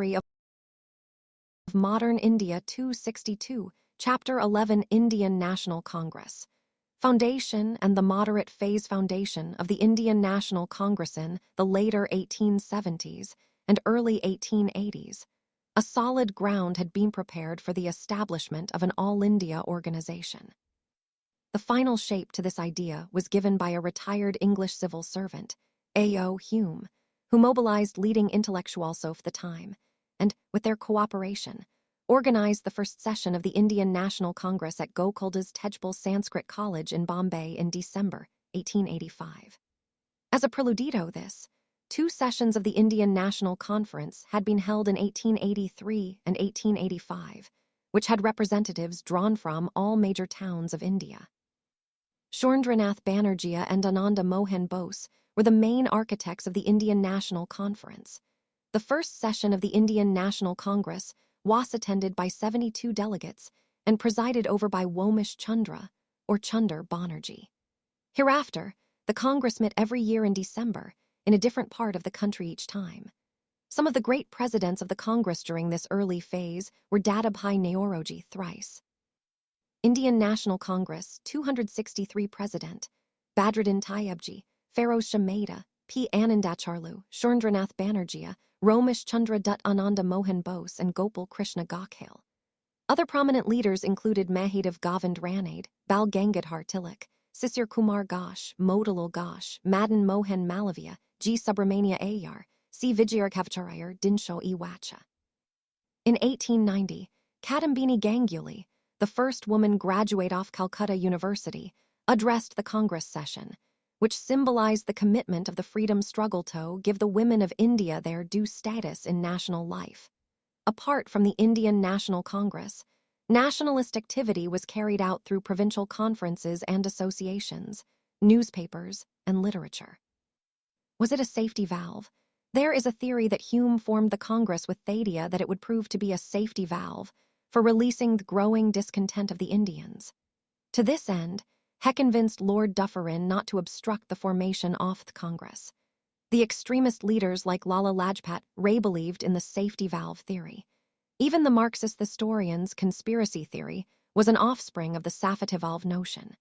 History of Modern India 262, Chapter 11 Indian National Congress. Foundation and the moderate phase foundation of the Indian National Congress in the later 1870s and early 1880s. A solid ground had been prepared for the establishment of an all-India organization. The final shape to this idea was given by a retired English civil servant, A.O. Hume, who mobilized leading intellectuals of the time, and, with their cooperation, organized the first session of the Indian National Congress at Gokuldas Tejpal Sanskrit College in Bombay in December 1885. As a preludio this, 2 sessions of the Indian National Conference had been held in 1883 and 1885, which had representatives drawn from all major towns of India. Surendranath Banerjee and Ananda Mohan Bose were the main architects of the Indian National Conference. The first session of the Indian National Congress was attended by 72 delegates and presided over by Womesh Chandra, or Chunder Banerjee. Hereafter, the Congress met every year in December, in a different part of the country each time. Some of the great presidents of the Congress during this early phase were Dadabhai Naoroji thrice. Indian National Congress 263 President, Badruddin Tayyibji, Feroz Shah Mehta, P. Anandacharlu, Surendranath Banerjee, Romesh Chandra Dutt Ananda Mohan Bose, and Gopal Krishna Gokhale. Other prominent leaders included Mahadev Govind Ranade, Bal Gangadhar Tilak, Sisir Kumar Ghosh, Motilal Ghosh, Madan Mohan Malavia, G. Subramania Ayar, C. Vijayaraghavacharayar, Dinsho E. Wacha. In 1890, Kadambini Ganguly, the first woman graduate off Calcutta University, addressed the Congress session, which symbolized the commitment of the freedom struggle to give the women of India their due status in national life. Apart from the Indian National Congress, nationalist activity was carried out through provincial conferences and associations, newspapers, and literature. Was it a safety valve? There is a theory that Hume formed the Congress with the idea that it would prove to be a safety valve for releasing the growing discontent of the Indians. To this end, he convinced Lord Dufferin not to obstruct the formation of the Congress. The extremist leaders like Lala Lajpat Rai believed in the safety valve theory. Even the Marxist historians' conspiracy theory was an offspring of the safety valve notion.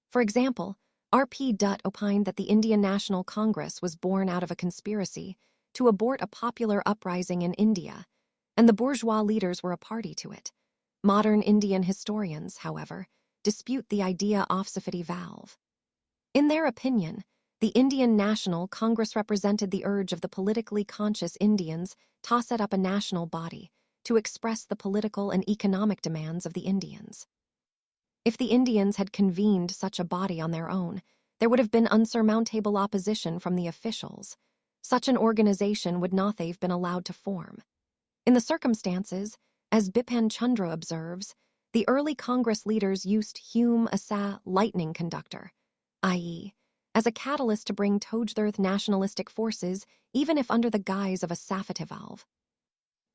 For example, R.P. Dutt opined that the Indian National Congress was born out of a conspiracy to abort a popular uprising in India, and the bourgeois leaders were a party to it. Modern Indian historians, however, dispute the idea of safety valve. In their opinion, the Indian National Congress represented the urge of the politically conscious Indians to set up a national body to express the political and economic demands of the Indians. If the Indians had convened such a body on their own, there would have been unsurmountable opposition from the officials. Such an organization would not have been allowed to form. In the circumstances, as Bipin Chandra observes, the early Congress leaders used Hume as a lightning conductor, i.e., as a catalyst to bring together nationalistic forces even if under the guise of a safety valve.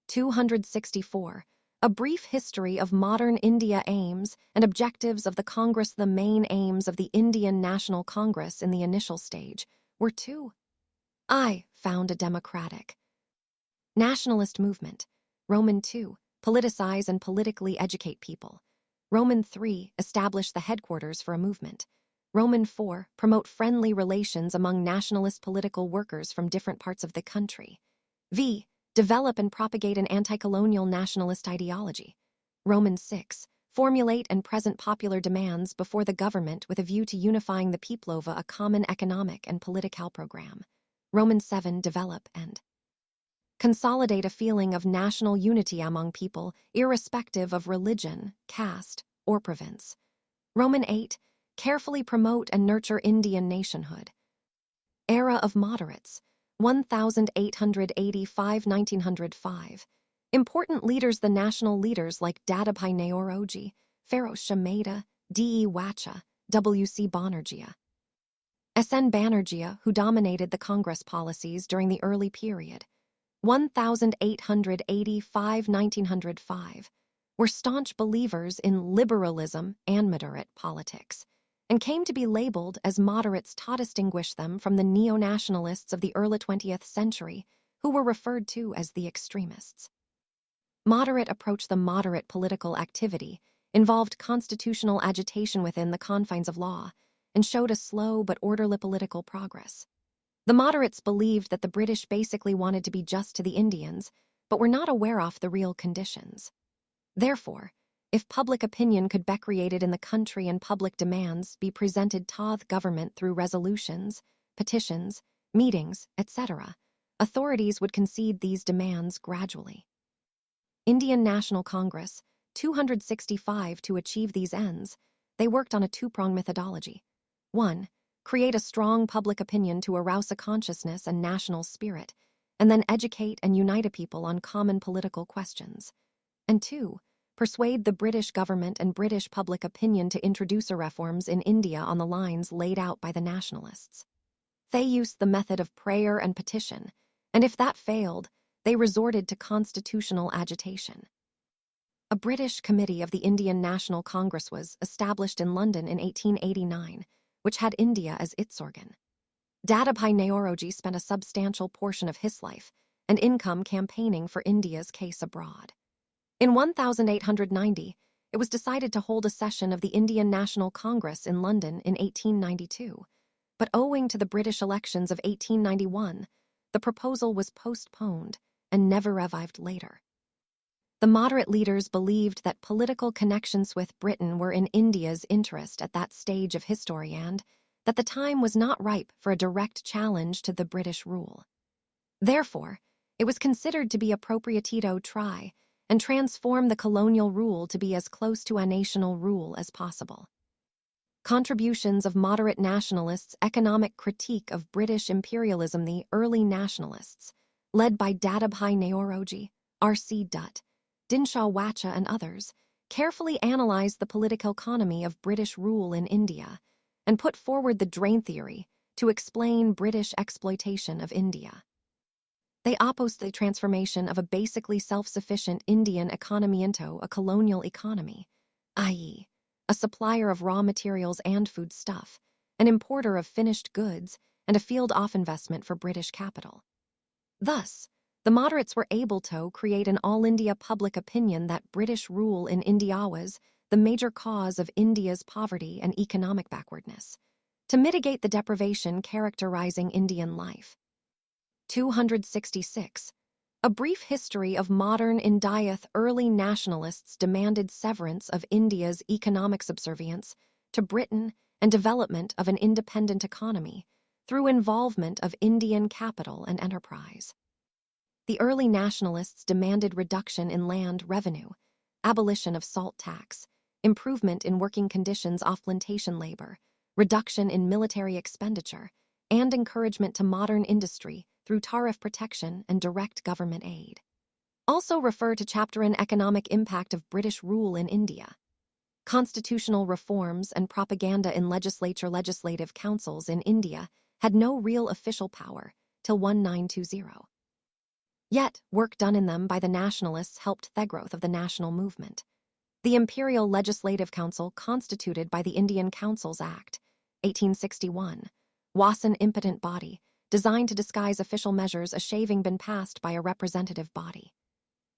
264. A brief history of modern India. Aims and objectives of the Congress. The main aims of the Indian National Congress in the initial stage were to found a democratic nationalist movement. Roman 2. Politicize and politically educate people. Roman 3. Establish the headquarters for a movement. Roman 4. Promote friendly relations among nationalist political workers from different parts of the country. V. Develop and propagate an anti-colonial nationalist ideology. Roman 6. Formulate and present popular demands before the government with a view to unifying the people over a common economic and political program. Roman 7. Develop and consolidate a feeling of national unity among people, irrespective of religion, caste, or province. Roman 8. Carefully promote and nurture Indian nationhood. Era of Moderates, 1885–1905. Important leaders. The national leaders like Dadabhai Naoroji, Feroz Shah Mehta, D. E. Wacha, W. C. Banerjee. S. N. Banerjee, who dominated the Congress policies during the early period, 1885–1905, were staunch believers in liberalism and moderate politics, and came to be labeled as moderates to distinguish them from the neo-nationalists of the early 20th century, who were referred to as the Extremists. Moderate approach. The moderate political activity involved constitutional agitation within the confines of law and showed a slow but orderly political progress. The moderates believed that the British basically wanted to be just to the Indians, but were not aware of the real conditions. Therefore, if public opinion could be created in the country and public demands be presented to the government through resolutions, petitions, meetings, etc., authorities would concede these demands gradually. Indian National Congress, 265. To achieve these ends, they worked on a two-pronged methodology. 1. Create a strong public opinion to arouse a consciousness and national spirit, and then educate and unite a people on common political questions. And 2. Persuade the British government and British public opinion to introduce reforms in India on the lines laid out by the nationalists. They used the method of prayer and petition, and if that failed, they resorted to constitutional agitation. A British committee of the Indian National Congress was established in London in 1889, which had India as its organ. Dadabhai Naoroji spent a substantial portion of his life and income campaigning for India's case abroad. In 1890, it was decided to hold a session of the Indian National Congress in London in 1892, but owing to the British elections of 1891, the proposal was postponed and never revived later. The moderate leaders believed that political connections with Britain were in India's interest at that stage of history and that the time was not ripe for a direct challenge to the British rule. Therefore, it was considered to be appropriate to try and transform the colonial rule to be as close to a national rule as possible. Contributions of moderate nationalists' economic critique of British imperialism. The early nationalists, led by Dadabhai Naoroji, R.C. Dutt, Dinshaw Wacha and others, carefully analyzed the political economy of British rule in India and put forward the drain theory to explain British exploitation of India. They opposed the transformation of a basically self-sufficient Indian economy into a colonial economy, i.e., a supplier of raw materials and foodstuff, an importer of finished goods, and a field-off investment for British capital. Thus, the moderates were able to create an all-India public opinion that British rule in India was the major cause of India's poverty and economic backwardness, to mitigate the deprivation characterizing Indian life. 266. A brief history of modern India's early nationalists demanded severance of India's economic subservience to Britain and development of an independent economy through involvement of Indian capital and enterprise. The early nationalists demanded reduction in land revenue, abolition of salt tax, improvement in working conditions of plantation labor, reduction in military expenditure, and encouragement to modern industry through tariff protection and direct government aid. Also refer to chapter on economic impact of British rule in India. Constitutional reforms and propaganda in legislative councils in India had no real official power till 1920. Yet, work done in them by the nationalists helped the growth of the national movement. The Imperial Legislative Council, constituted by the Indian Councils Act, 1861, was an impotent body, designed to disguise official measures as having been passed by a representative body.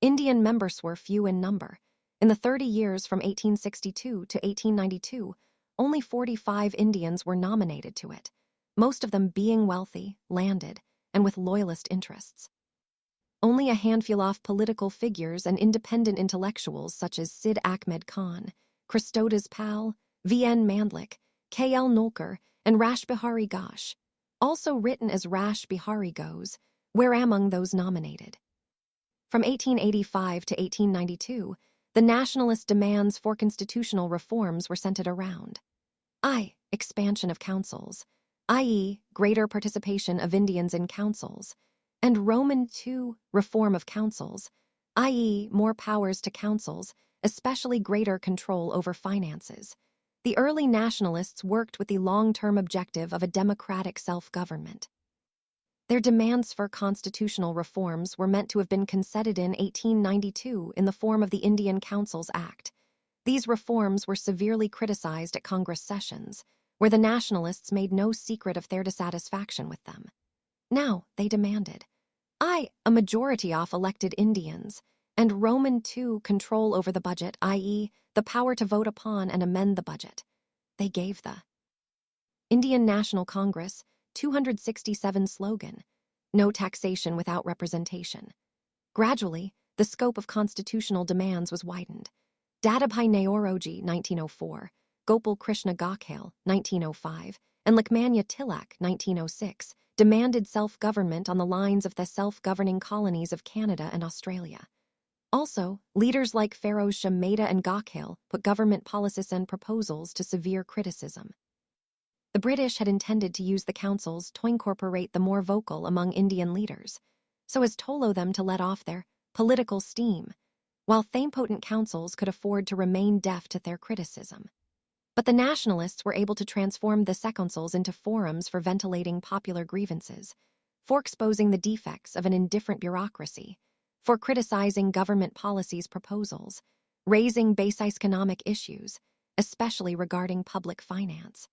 Indian members were few in number. In the 30 years from 1862 to 1892, only 45 Indians were nominated to it, most of them being wealthy, landed, and with loyalist interests. Only a handful of political figures and independent intellectuals such as Sid Ahmed Khan, Christodas Pal, V.N. Mandlik, K.L. Nolkar, and Rash Bihari Ghosh, also written as Rash Bihari Ghosh, were among those nominated. From 1885 to 1892, the nationalist demands for constitutional reforms were centered around I. Expansion of councils, i.e., greater participation of Indians in councils, and Roman II. Reform of councils, i.e., more powers to councils, especially greater control over finances. The early nationalists worked with the long-term objective of a democratic self-government. Their demands for constitutional reforms were meant to have been conceded in 1892 in the form of the Indian Councils Act. These reforms were severely criticized at Congress sessions, where the nationalists made no secret of their dissatisfaction with them. Now, they demanded A majority of elected Indians, and Roman II, control over the budget, i.e., the power to vote upon and amend the budget. They gave the Indian National Congress 267 slogan, "No taxation without representation." Gradually, the scope of constitutional demands was widened. Dadabhai Naoroji, 1904, Gopal Krishna Gokhale, 1905, and Lokmanya Tilak, 1906, demanded self-government on the lines of the self-governing colonies of Canada and Australia. Also, leaders like Feroz Shah Mehta and Gokhale put government policies and proposals to severe criticism. The British had intended to use the councils to incorporate the more vocal among Indian leaders, so as to allow them to let off their political steam, while theimpotent councils could afford to remain deaf to their criticism. But the nationalists were able to transform the councils into forums for ventilating popular grievances, for exposing the defects of an indifferent bureaucracy, for criticizing government policies proposals, raising basic economic issues, especially regarding public finance.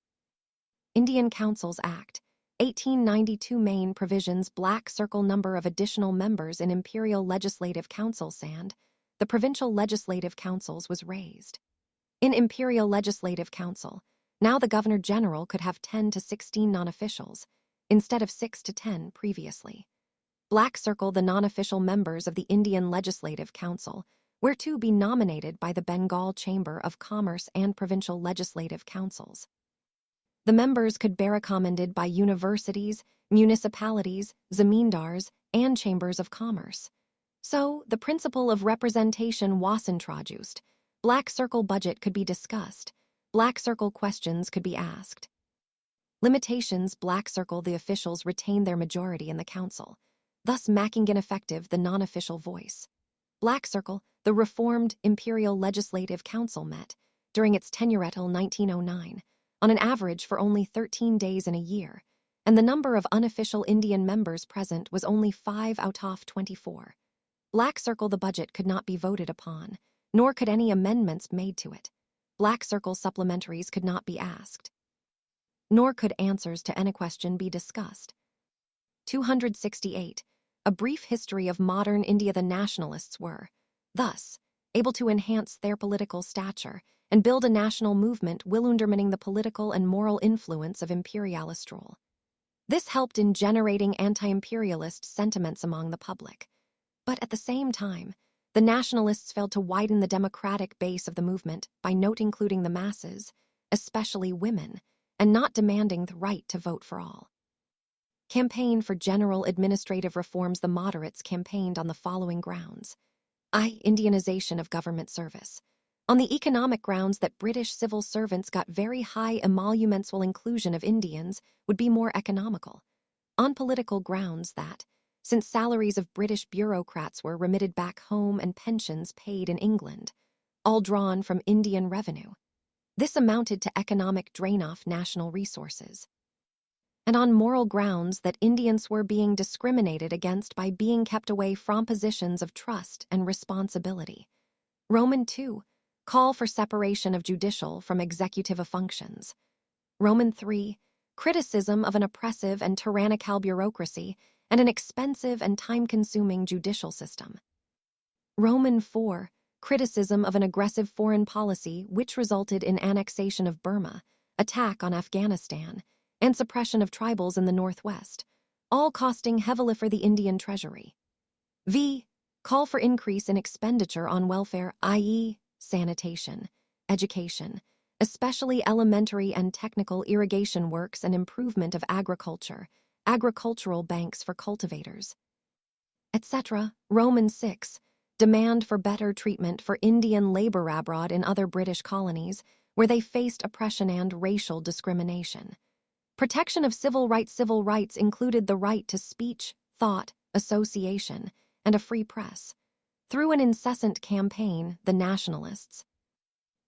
Indian Councils Act, 1892 main provisions black circle number of additional members in Imperial Legislative Council and the Provincial Legislative Councils was raised. In Imperial Legislative Council, now the Governor-General could have 10 to 16 non-officials, instead of 6 to 10 previously. Black circle the non-official members of the Indian Legislative Council were to be nominated by the Bengal Chamber of Commerce and Provincial Legislative Councils. The members could be recommended by universities, municipalities, zamindars, and chambers of commerce. So, the principle of representation was introduced. Black circle budget could be discussed. Black circle questions could be asked. Limitations: black circle the officials retain their majority in the council, thus making ineffective the non-official voice. Black circle the reformed Imperial Legislative Council met, during its tenure till 1909, on an average for only 13 days in a year, and the number of unofficial Indian members present was only 5 out of 24. Black circle the budget could not be voted upon, nor could any amendments made to it. Black circle supplementaries could not be asked, nor could answers to any question be discussed. 268. A brief history of modern India. The nationalists were, thus, able to enhance their political stature and build a national movement while undermining the political and moral influence of imperialist rule. This helped in generating anti-imperialist sentiments among the public. But at the same time, the nationalists failed to widen the democratic base of the movement by not including the masses, especially women, and not demanding the right to vote for all. Campaign for general administrative reforms. The moderates campaigned on the following grounds. Indianization of government service. On the economic grounds that British civil servants got very high emoluments while inclusion of Indians would be more economical. On political grounds that, since salaries of British bureaucrats were remitted back home and pensions paid in England, all drawn from Indian revenue, this amounted to economic drain-off national resources. And on moral grounds that Indians were being discriminated against by being kept away from positions of trust and responsibility. Roman II, call for separation of judicial from executive functions. Roman III, criticism of an oppressive and tyrannical bureaucracy and an expensive and time-consuming judicial system. Roman IV, criticism of an aggressive foreign policy which resulted in annexation of Burma, attack on Afghanistan, and suppression of tribals in the Northwest, all costing heavily for the Indian treasury. Call for increase in expenditure on welfare, i.e., sanitation, education, especially elementary and technical irrigation works and improvement of agriculture, agricultural banks for cultivators, etc. Roman VI, demand for better treatment for Indian labor abroad in other British colonies where they faced oppression and racial discrimination. Protection of civil rights. Civil rights included the right to speech, thought, association, and a free press. Through an incessant campaign, the nationalists,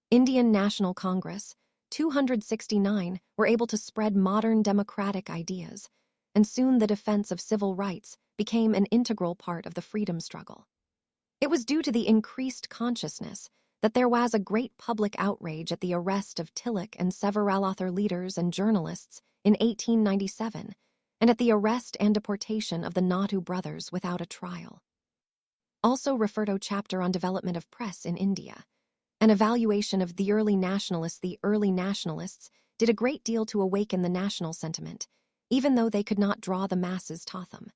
Indian National Congress, 269, were able to spread modern democratic ideas, and soon the defense of civil rights became an integral part of the freedom struggle. It was due to the increased consciousness that there was a great public outrage at the arrest of Tilak and several other leaders and journalists in 1897, and at the arrest and deportation of the Naidu brothers without a trial. Also refer to chapter on development of press in India. An evaluation of the early nationalists. The early nationalists did a great deal to awaken the national sentiment, even though they could not draw the masses taught them.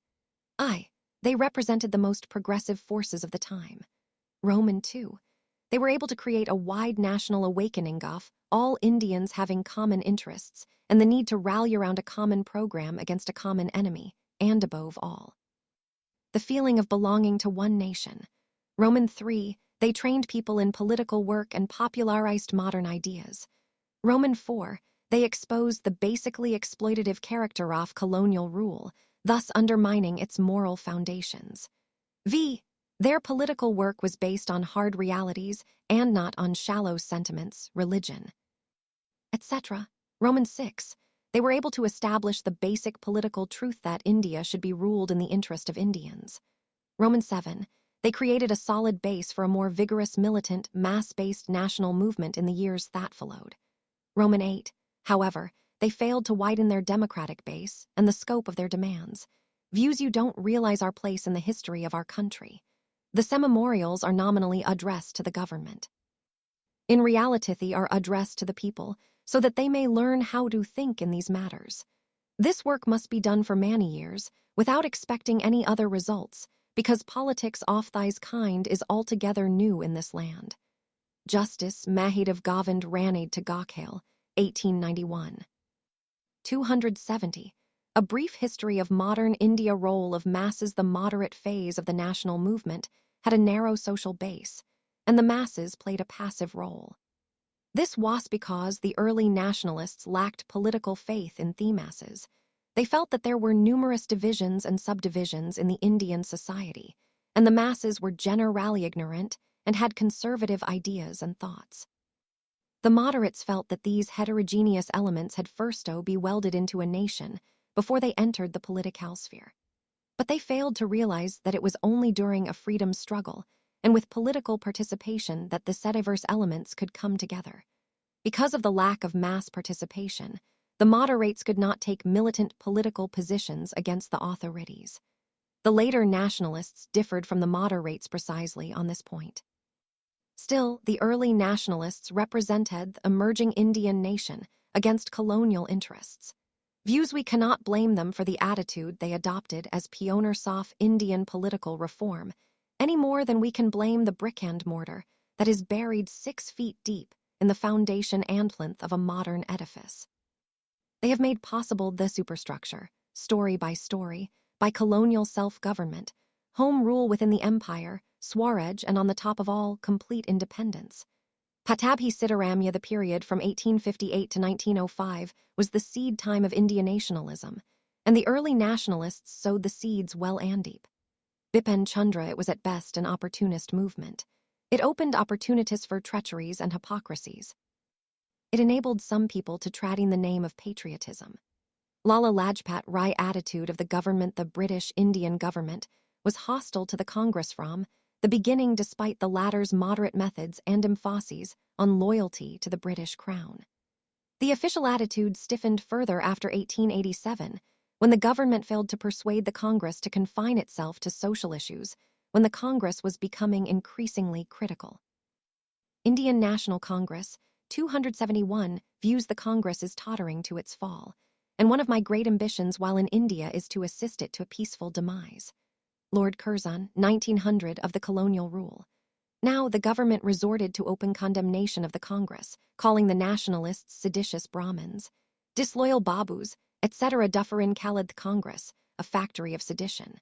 They represented the most progressive forces of the time. Roman 2. They were able to create a wide national awakening of all Indians having common interests and the need to rally around a common program against a common enemy, and above all, the feeling of belonging to one nation. Roman 3. They trained people in political work and popularized modern ideas. Roman 4. They exposed the basically exploitative character of colonial rule, thus undermining its moral foundations. Their political work was based on hard realities and not on shallow sentiments, religion, etc. Roman 6. They were able to establish the basic political truth that India should be ruled in the interest of Indians. Roman 7. They created a solid base for a more vigorous, militant, mass-based national movement in the years that followed. Roman 8. However, they failed to widen their democratic base and the scope of their demands. Views you don't realize our place in the history of our country. The semmemorials are nominally addressed to the government. In reality, they are addressed to the people so that they may learn how to think in these matters. This work must be done for many years without expecting any other results, because politics of this kind is altogether new in this land. Justice Mahadev Govind Ranade to Gokhale, 1891. 270. A brief history of modern India. Role of masses. The moderate phase of the national movement had a narrow social base, and the masses played a passive role. This was because the early nationalists lacked political faith in the masses. They felt that there were numerous divisions and subdivisions in the Indian society, and the masses were generally ignorant and had conservative ideas and thoughts. The moderates felt that these heterogeneous elements had first to be welded into a nation before they entered the political sphere. But they failed to realize that it was only during a freedom struggle and with political participation that the diverse elements could come together. Because of the lack of mass participation, the moderates could not take militant political positions against the authorities. The later nationalists differed from the moderates precisely on this point. Still, the early nationalists represented the emerging Indian nation against colonial interests. Views we cannot blame them for the attitude they adopted as pioneers of Indian political reform, any more than we can blame the brick and mortar that is buried 6 feet deep in the foundation and plinth of a modern edifice. They have made possible the superstructure, story by colonial self-government, home rule within the empire, Swaraj, and on the top of all, complete independence. Patabhi Sitaramya. The period from 1858 to 1905 was the seed time of Indian nationalism, and the early nationalists sowed the seeds well and deep. Bipin Chandra. It was at best an opportunist movement. It opened opportunities for treacheries and hypocrisies. It enabled some people to trade in the name of patriotism. Lala Lajpat Rai attitude of the government. The British Indian government was hostile to the Congress from the beginning, despite the latter's moderate methods and emphases on loyalty to the British Crown. The official attitude stiffened further after 1887, when the government failed to persuade the Congress to confine itself to social issues, when the Congress was becoming increasingly critical. Indian National Congress, 271, views the Congress as tottering to its fall, and one of my great ambitions while in India is to assist it to a peaceful demise. Lord Curzon, 1900, of the colonial rule. Now the government resorted to open condemnation of the Congress, calling the nationalists seditious Brahmins, disloyal Babus, etc. Dufferin Khalid Congress, a factory of sedition.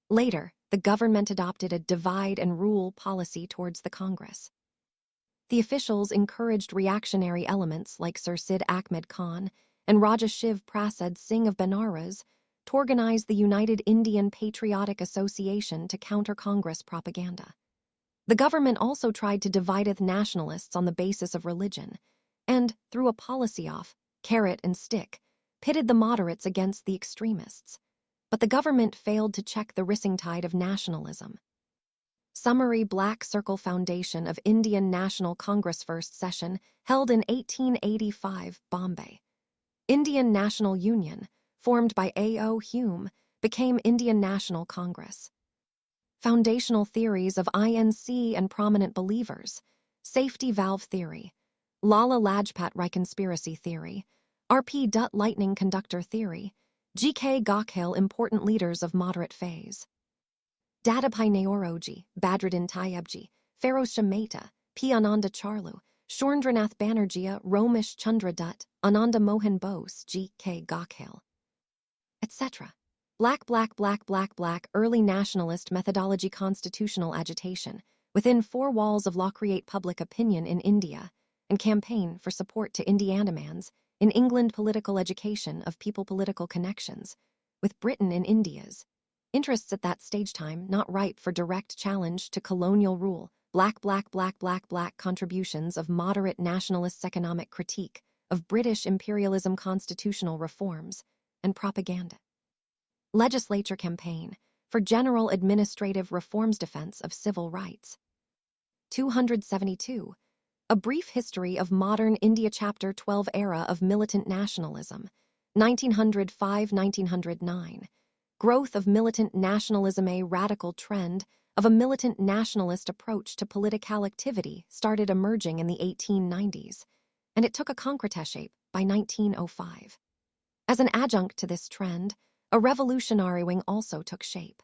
Later, the government adopted a divide-and-rule policy towards the Congress. The officials encouraged reactionary elements like Sir Sid Ahmed Khan and Raja Shiv Prasad Singh of Benares to organize the United Indian Patriotic Association to counter Congress propaganda. The government also tried to divide nationalists on the basis of religion, and, through a policy of carrot and stick, pitted the moderates against the extremists. But the government failed to check the rising tide of nationalism. Summary. Black Circle Foundation of Indian National Congress. First session, held in 1885, Bombay. Indian National Union, formed by A.O. Hume, became Indian National Congress. Foundational theories of INC and prominent believers: safety valve theory, Lala Lajpat Rai conspiracy theory, R.P. Dutt lightning conductor theory, G.K. Gokhale important leaders of moderate phase. Dadabhai Naoroji, Badruddin Tayebji, Feroz Shah Mehta, P. Ananda Charlu, Shorendranath Banerjee, Romesh Chandra Dutt, Ananda Mohan Bose, G.K. Gokhale, etc. Black, early nationalist methodology constitutional agitation, within four walls of law create public opinion in India, and campaign for support to Indianamans, in England political education of people political connections, with Britain in India's interests at that stage time not ripe for direct challenge to colonial rule. Black contributions of moderate nationalists' economic critique of British imperialism, constitutional reforms, and propaganda. Legislature campaign for general administrative reforms, defense of civil rights. 272. A brief history of modern India, Chapter 12, era of militant nationalism, 1905-1909. Growth of militant nationalism. A radical trend of a militant nationalist approach to political activity started emerging in the 1890s, and it took a concrete shape by 1905. As an adjunct to this trend, a revolutionary wing also took shape.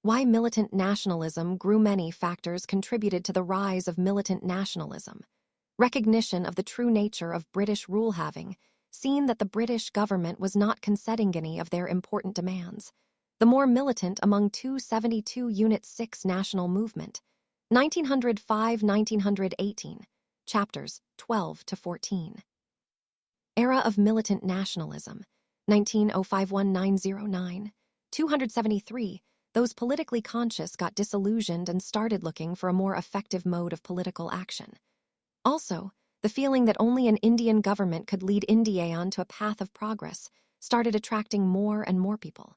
Why militant nationalism grew. Many factors contributed to the rise of militant nationalism. Recognition of the true nature of British rule, having seen that the British government was not conceding any of their important demands. The more militant among 272 Unit 6 National Movement, 1905-1918, chapters 12 to 14. Era of militant nationalism, 1905-1909, 273. Those politically conscious got disillusioned and started looking for a more effective mode of political action. Also, the feeling that only an Indian government could lead India onto a path of progress started attracting more and more people.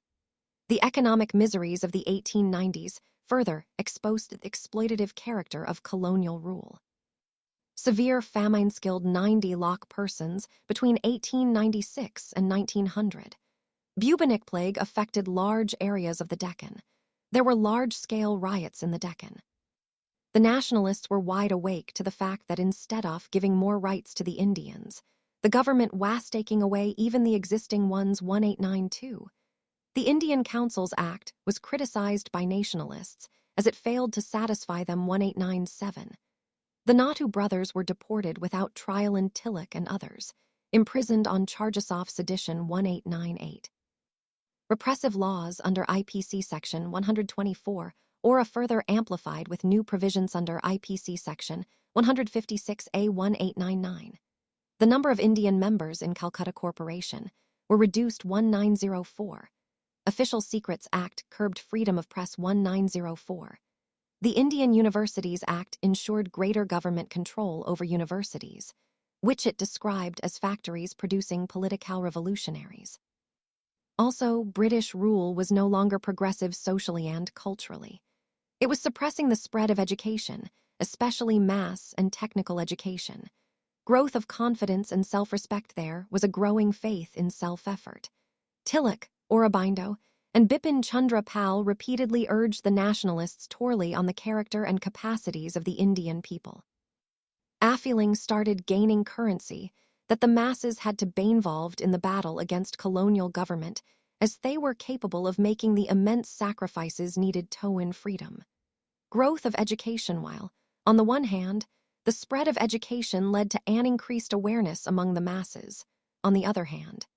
The economic miseries of the 1890s further exposed the exploitative character of colonial rule. Severe famine killed 90 lakh persons between 1896 and 1900. Bubonic plague affected large areas of the Deccan. There were large-scale riots in the Deccan. The nationalists were wide awake to the fact that instead of giving more rights to the Indians, the government was taking away even the existing ones. 1892. The Indian Councils Act was criticized by nationalists as it failed to satisfy them. 1897. The Nahru brothers were deported without trial, and Tilak and others imprisoned on charges of sedition. 1898. Repressive laws under IPC Section 124 or further amplified with new provisions under IPC Section 156A. 1899. The number of Indian members in Calcutta Corporation were reduced. 1904. Official Secrets Act curbed freedom of press. 1904. The Indian Universities Act ensured greater government control over universities, which it described as factories producing political revolutionaries. Also, British rule was no longer progressive socially and culturally. It was suppressing the spread of education, especially mass and technical education. Growth of confidence and self-respect. There was a growing faith in self-effort. Tilak, Aurobindo, and Bipin Chandra Pal repeatedly urged the nationalists torely on the character and capacities of the Indian people. A feeling started gaining currency that the masses had to be involved in the battle against colonial government, as they were capable of making the immense sacrifices needed to win freedom. Growth of education. While, on the one hand, the spread of education led to an increased awareness among the masses, on the other hand.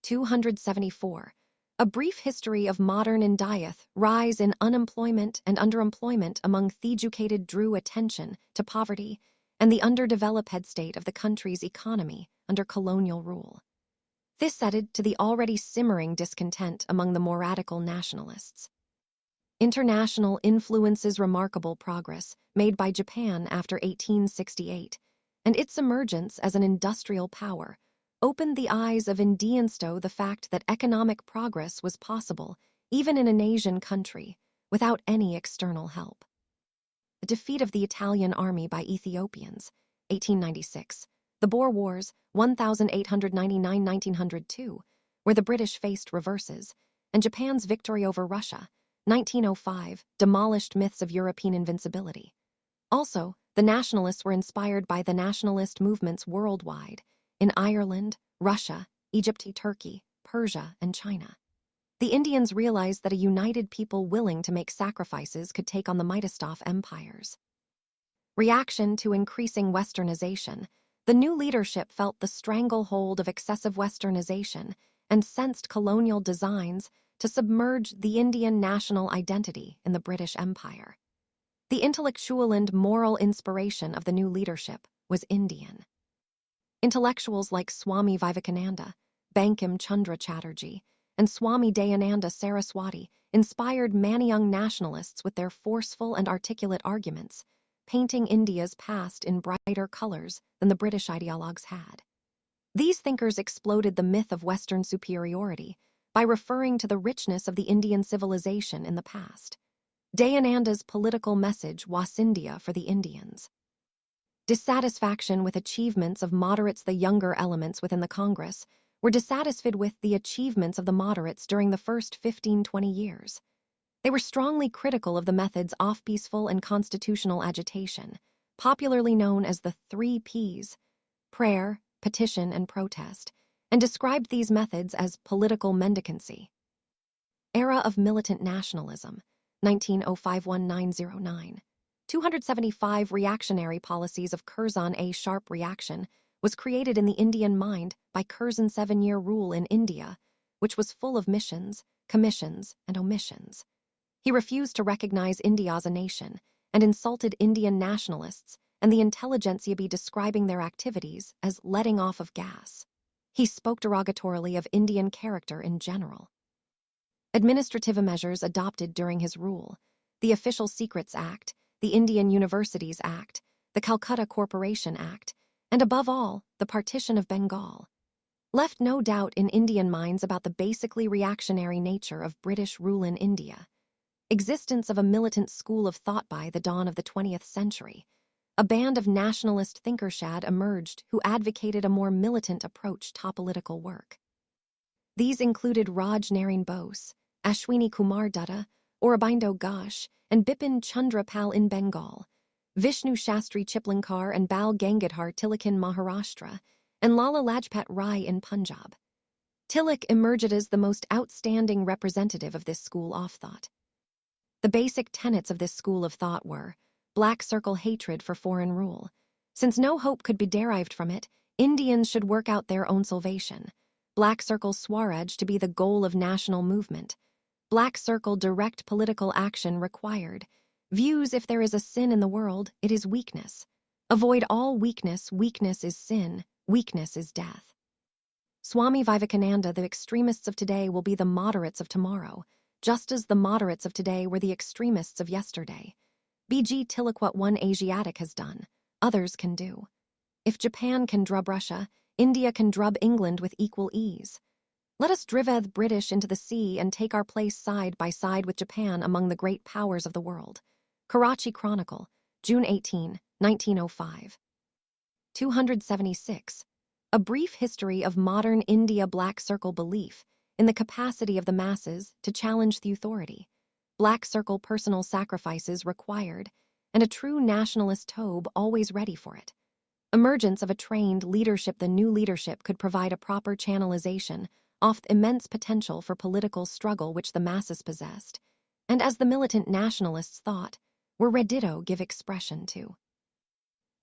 274. A brief history of modern India's rise in unemployment and underemployment among the educated drew attention to poverty and the underdeveloped head state of the country's economy under colonial rule. This added to the already simmering discontent among the more radical nationalists. International influences. Remarkable progress made by Japan after 1868, and its emergence as an industrial power, opened the eyes of Indians to the fact that economic progress was possible even in an Asian country without any external help. The defeat of the Italian army by Ethiopians, 1896, the Boer Wars, 1899-1902, where the British faced reverses, and Japan's victory over Russia, 1905, demolished myths of European invincibility. Also, the nationalists were inspired by the nationalist movements worldwide, in Ireland, Russia, Egypt, Turkey, Persia, and China. The Indians realized that a united people willing to make sacrifices could take on the Mightistoff empires. Reaction to increasing westernization, the new leadership felt the stranglehold of excessive westernization and sensed colonial designs to submerge the Indian national identity in the British Empire. The intellectual and moral inspiration of the new leadership was Indian. Intellectuals like Swami Vivekananda, Bankim Chandra Chatterjee, and Swami Dayananda Saraswati inspired many young nationalists with their forceful and articulate arguments, painting India's past in brighter colors than the British ideologues had. These thinkers exploded the myth of Western superiority by referring to the richness of the Indian civilization in the past. Dayananda's political message was India for the Indians. Dissatisfaction with achievements of moderates, the younger elements within the Congress, were dissatisfied with the achievements of the moderates during the first 15-20 years. They were strongly critical of the methods of peaceful and constitutional agitation, popularly known as the 3 Ps, prayer, petition, and protest, and described these methods as political mendicancy. Era of militant nationalism, 1905-1909. 275 reactionary policies of Curzon. A sharp reaction was created in the Indian mind by Curzon's 7-year rule in India, which was full of missions, commissions, and omissions. He refused to recognize India as a nation and insulted Indian nationalists and the intelligentsia by describing their activities as letting off of gas. He spoke derogatorily of Indian character in general. Administrative measures adopted during his rule, the Official Secrets Act, the Indian Universities Act, the Calcutta Corporation Act, and above all, the Partition of Bengal, left no doubt in Indian minds about the basically reactionary nature of British rule in India. Existence of a militant school of thought. By the dawn of the 20th century, a band of nationalist thinkers had emerged who advocated a more militant approach to political work. These included Raj Narain Bose, Ashwini Kumar Dutta, Aurobindo Ghosh, and Bipin Chandra Pal in Bengal, Vishnu Shastri Chiplankar and Bal Gangadhar Tilak in Maharashtra, and Lala Lajpat Rai in Punjab. Tilak emerged as the most outstanding representative of this school of thought. The basic tenets of this school of thought were black circle hatred for foreign rule. Since no hope could be derived from it, Indians should work out their own salvation. Black circle Swaraj to be the goal of national movement. Black circle direct political action required. Views if there is a sin in the world, it is weakness. Avoid all weakness, weakness is sin, weakness is death. Swami Vivekananda, the extremists of today will be the moderates of tomorrow, just as the moderates of today were the extremists of yesterday. B.G. Tilak, what one Asiatic has done, others can do. If Japan can drub Russia, India can drub England with equal ease. Let us drive the British into the sea and take our place side by side with Japan among the great powers of the world. Karachi Chronicle, June 18, 1905. 276. A brief history of modern India. Black circle belief in the capacity of the masses to challenge the authority. Black circle personal sacrifices required, and a true nationalist tobe always ready for it. Emergence of a trained leadership. The new leadership could provide a proper channelization of the immense potential for political struggle which the masses possessed, and as the militant nationalists thought, were ready to give expression to.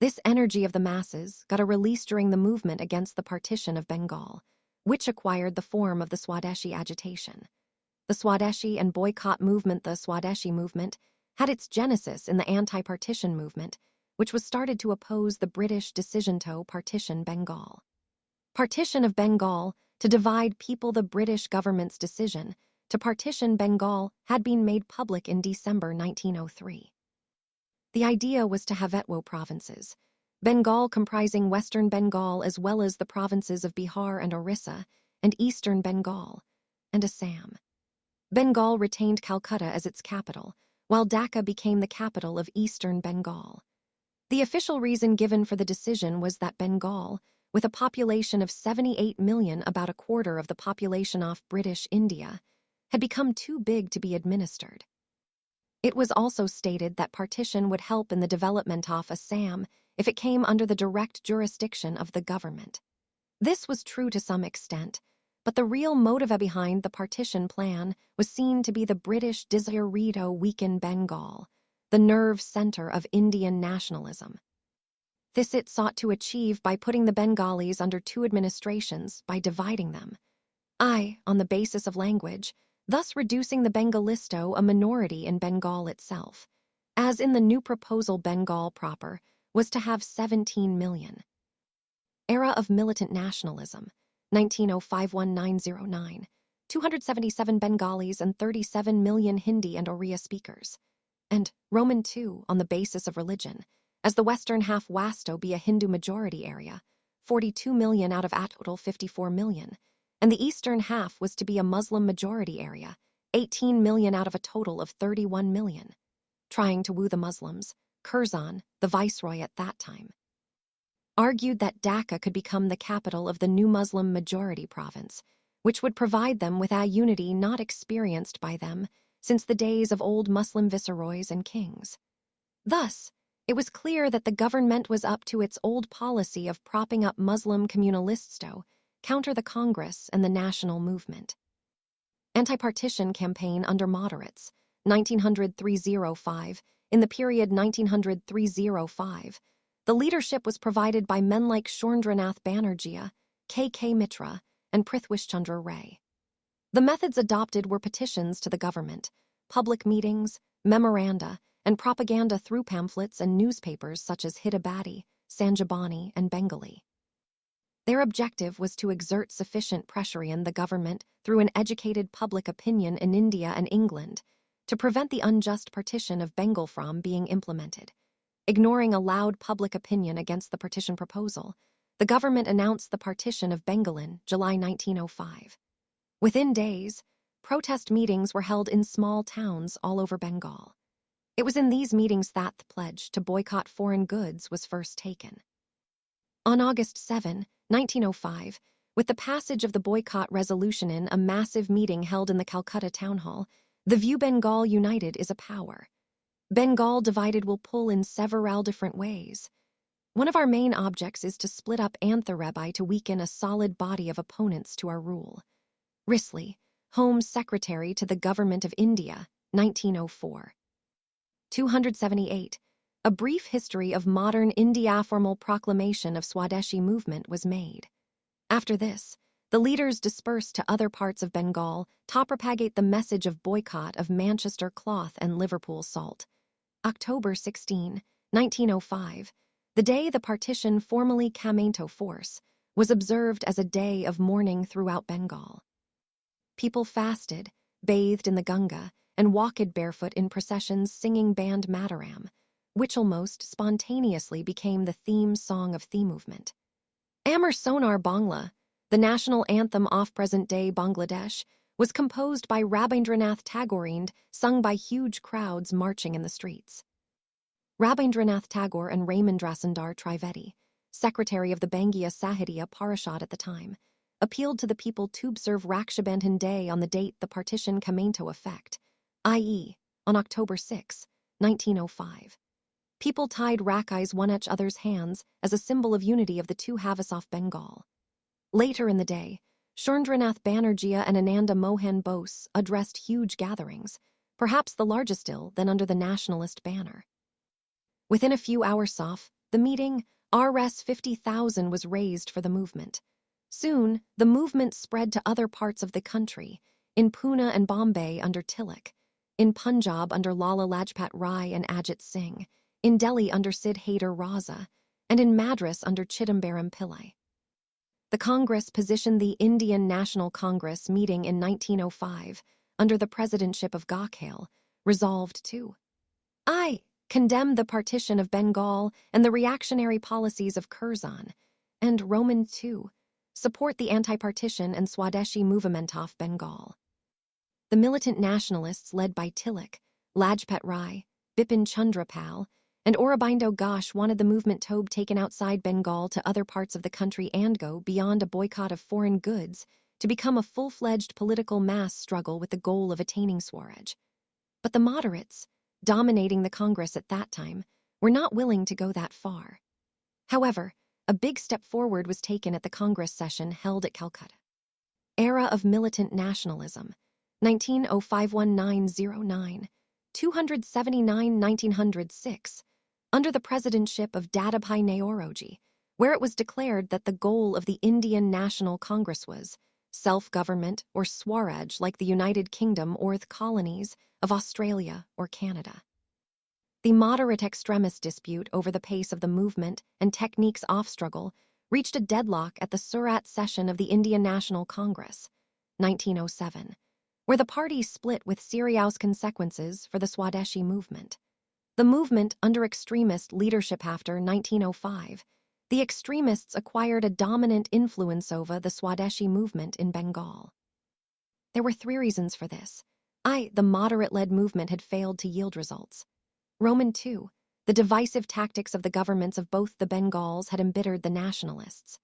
This energy of the masses got a release during the movement against the Partition of Bengal, which acquired the form of the Swadeshi agitation. The Swadeshi and Boycott Movement. The Swadeshi movement had its genesis in the anti-partition movement, which was started to oppose the British decision to partition Bengal. Partition of Bengal, to divide people. The British government's decision to partition Bengal had been made public in December 1903. The idea was to have 8 provinces, Bengal comprising Western Bengal as well as the provinces of Bihar and Orissa, and Eastern Bengal, and Assam. Bengal retained Calcutta as its capital, while Dhaka became the capital of Eastern Bengal. The official reason given for the decision was that Bengal, with a population of 78 million, about a quarter of the population of British India, had become too big to be administered. It was also stated that partition would help in the development of Assam if it came under the direct jurisdiction of the government. This was true to some extent, but the real motive behind the partition plan was seen to be the British desire to weaken Bengal, the nerve center of Indian nationalism. This it sought to achieve by putting the Bengalis under two administrations by dividing them. On the basis of language, thus reducing the Bengalisto a minority in Bengal itself, as in the new proposal Bengal proper was to have 17 million. Era of militant nationalism, 1905-1909, 277 Bengalis and 37 million Hindi and Oriya speakers. And Roman II on the basis of religion, as the western half Wasto be a Hindu majority area, 42 million out of a total 54 million, and the eastern half was to be a Muslim majority area, 18 million out of a total of 31 million. Trying to woo the Muslims, Curzon, the viceroy at that time, argued that Dhaka could become the capital of the new Muslim majority province, which would provide them with a unity not experienced by them since the days of old Muslim viceroys and kings. Thus, it was clear that the government was up to its old policy of propping up Muslim communalists to counter the Congress and the national movement. Anti-partition campaign under Moderates, 1900-305. In the period 1900-305, the leadership was provided by men like Shorendranath Banerjee, K.K. Mitra, and Prithvish Chandra Rai. The methods adopted were petitions to the government, public meetings, memoranda, and propaganda through pamphlets and newspapers such as Hitabadi, Sanjibani, and Bengali. Their objective was to exert sufficient pressure on the government through an educated public opinion in India and England to prevent the unjust partition of Bengal from being implemented. Ignoring a loud public opinion against the partition proposal, the government announced the partition of Bengal in July 1905. Within days, protest meetings were held in small towns all over Bengal. It was in these meetings that the pledge to boycott foreign goods was first taken. On August 7, 1905, with the passage of the boycott resolution in a massive meeting held in the Calcutta Town Hall, the view Bengal united is a power. Bengal divided will pull in several different ways. One of our main objects is to split up Antharebi to weaken a solid body of opponents to our rule. Risley, Home Secretary to the Government of India, 1904. 278. A brief history of modern India. Formal proclamation of Swadeshi movement was made. After this, the leaders dispersed to other parts of Bengal to propagate the message of boycott of Manchester cloth and Liverpool salt. October 16, 1905, the day the partition formally came into force, was observed as a day of mourning throughout Bengal. People fasted, bathed in the Ganga, and walked barefoot in processions singing Band Mataram, which almost spontaneously became the theme song of the movement. Amar Sonar Bangla, the national anthem of present-day Bangladesh, was composed by Rabindranath Tagore and sung by huge crowds marching in the streets. Rabindranath Tagore and Raimendrasundar Trivedi, secretary of the Bangiya Sahitya Parishad at the time, appealed to the people to observe Rakshabandhan Day on the date the partition came into effect, i.e., on October 6, 1905. People tied rakis on each other's hands as a symbol of unity of the two halves of Bengal. Later in the day, Shorendranath Banerjee and Ananda Mohan Bose addressed huge gatherings, perhaps the largest still then under the nationalist banner. Within a few hours off the meeting, Rs. 50,000 was raised for the movement. Soon, the movement spread to other parts of the country, in Pune and Bombay under Tilak, in Punjab under Lala Lajpat Rai and Ajit Singh, in Delhi under Sid Haider Raza, and in Madras under Chidambaram Pillai. The Congress positioned the Indian National Congress meeting in 1905, under the presidentship of Gokhale, resolved to condemn the partition of Bengal and the reactionary policies of Curzon, and Roman II, support the anti-partition and Swadeshi movement of Bengal. The militant nationalists led by Tilak, Lajpat Rai, Bipin Chandra Pal, and Aurobindo Ghosh wanted the movement Tobe taken outside Bengal to other parts of the country and go beyond a boycott of foreign goods to become a full-fledged political mass struggle with the goal of attaining Swaraj. But the moderates, dominating the Congress at that time, were not willing to go that far. However, a big step forward was taken at the Congress session held at Calcutta. Era of Militant Nationalism, 1905-1909, 279-1906, under the presidentship of Dadabhai Naoroji, where it was declared that the goal of the Indian National Congress was self-government or Swaraj like the United Kingdom or the colonies of Australia or Canada. The moderate extremist dispute over the pace of the movement and techniques of struggle reached a deadlock at the Surat session of the Indian National Congress, 1907, where the party split with serious consequences for the Swadeshi movement. The movement under extremist leadership after 1905, the extremists acquired a dominant influence over the Swadeshi movement in Bengal. There were 3 reasons for this. The moderate-led movement had failed to yield results. Roman 2, the divisive tactics of the governments of both the Bengals had embittered the nationalists.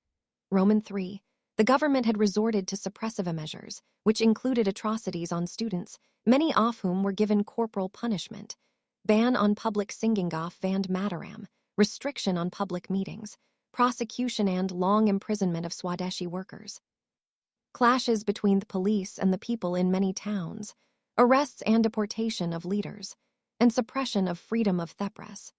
Roman 3, the government had resorted to suppressive measures, which included atrocities on students, many of whom were given corporal punishment, ban on public singing of Vande Mataram, restriction on public meetings, prosecution and long imprisonment of Swadeshi workers. Clashes between the police and the people in many towns, arrests and deportation of leaders, and suppression of freedom of the press.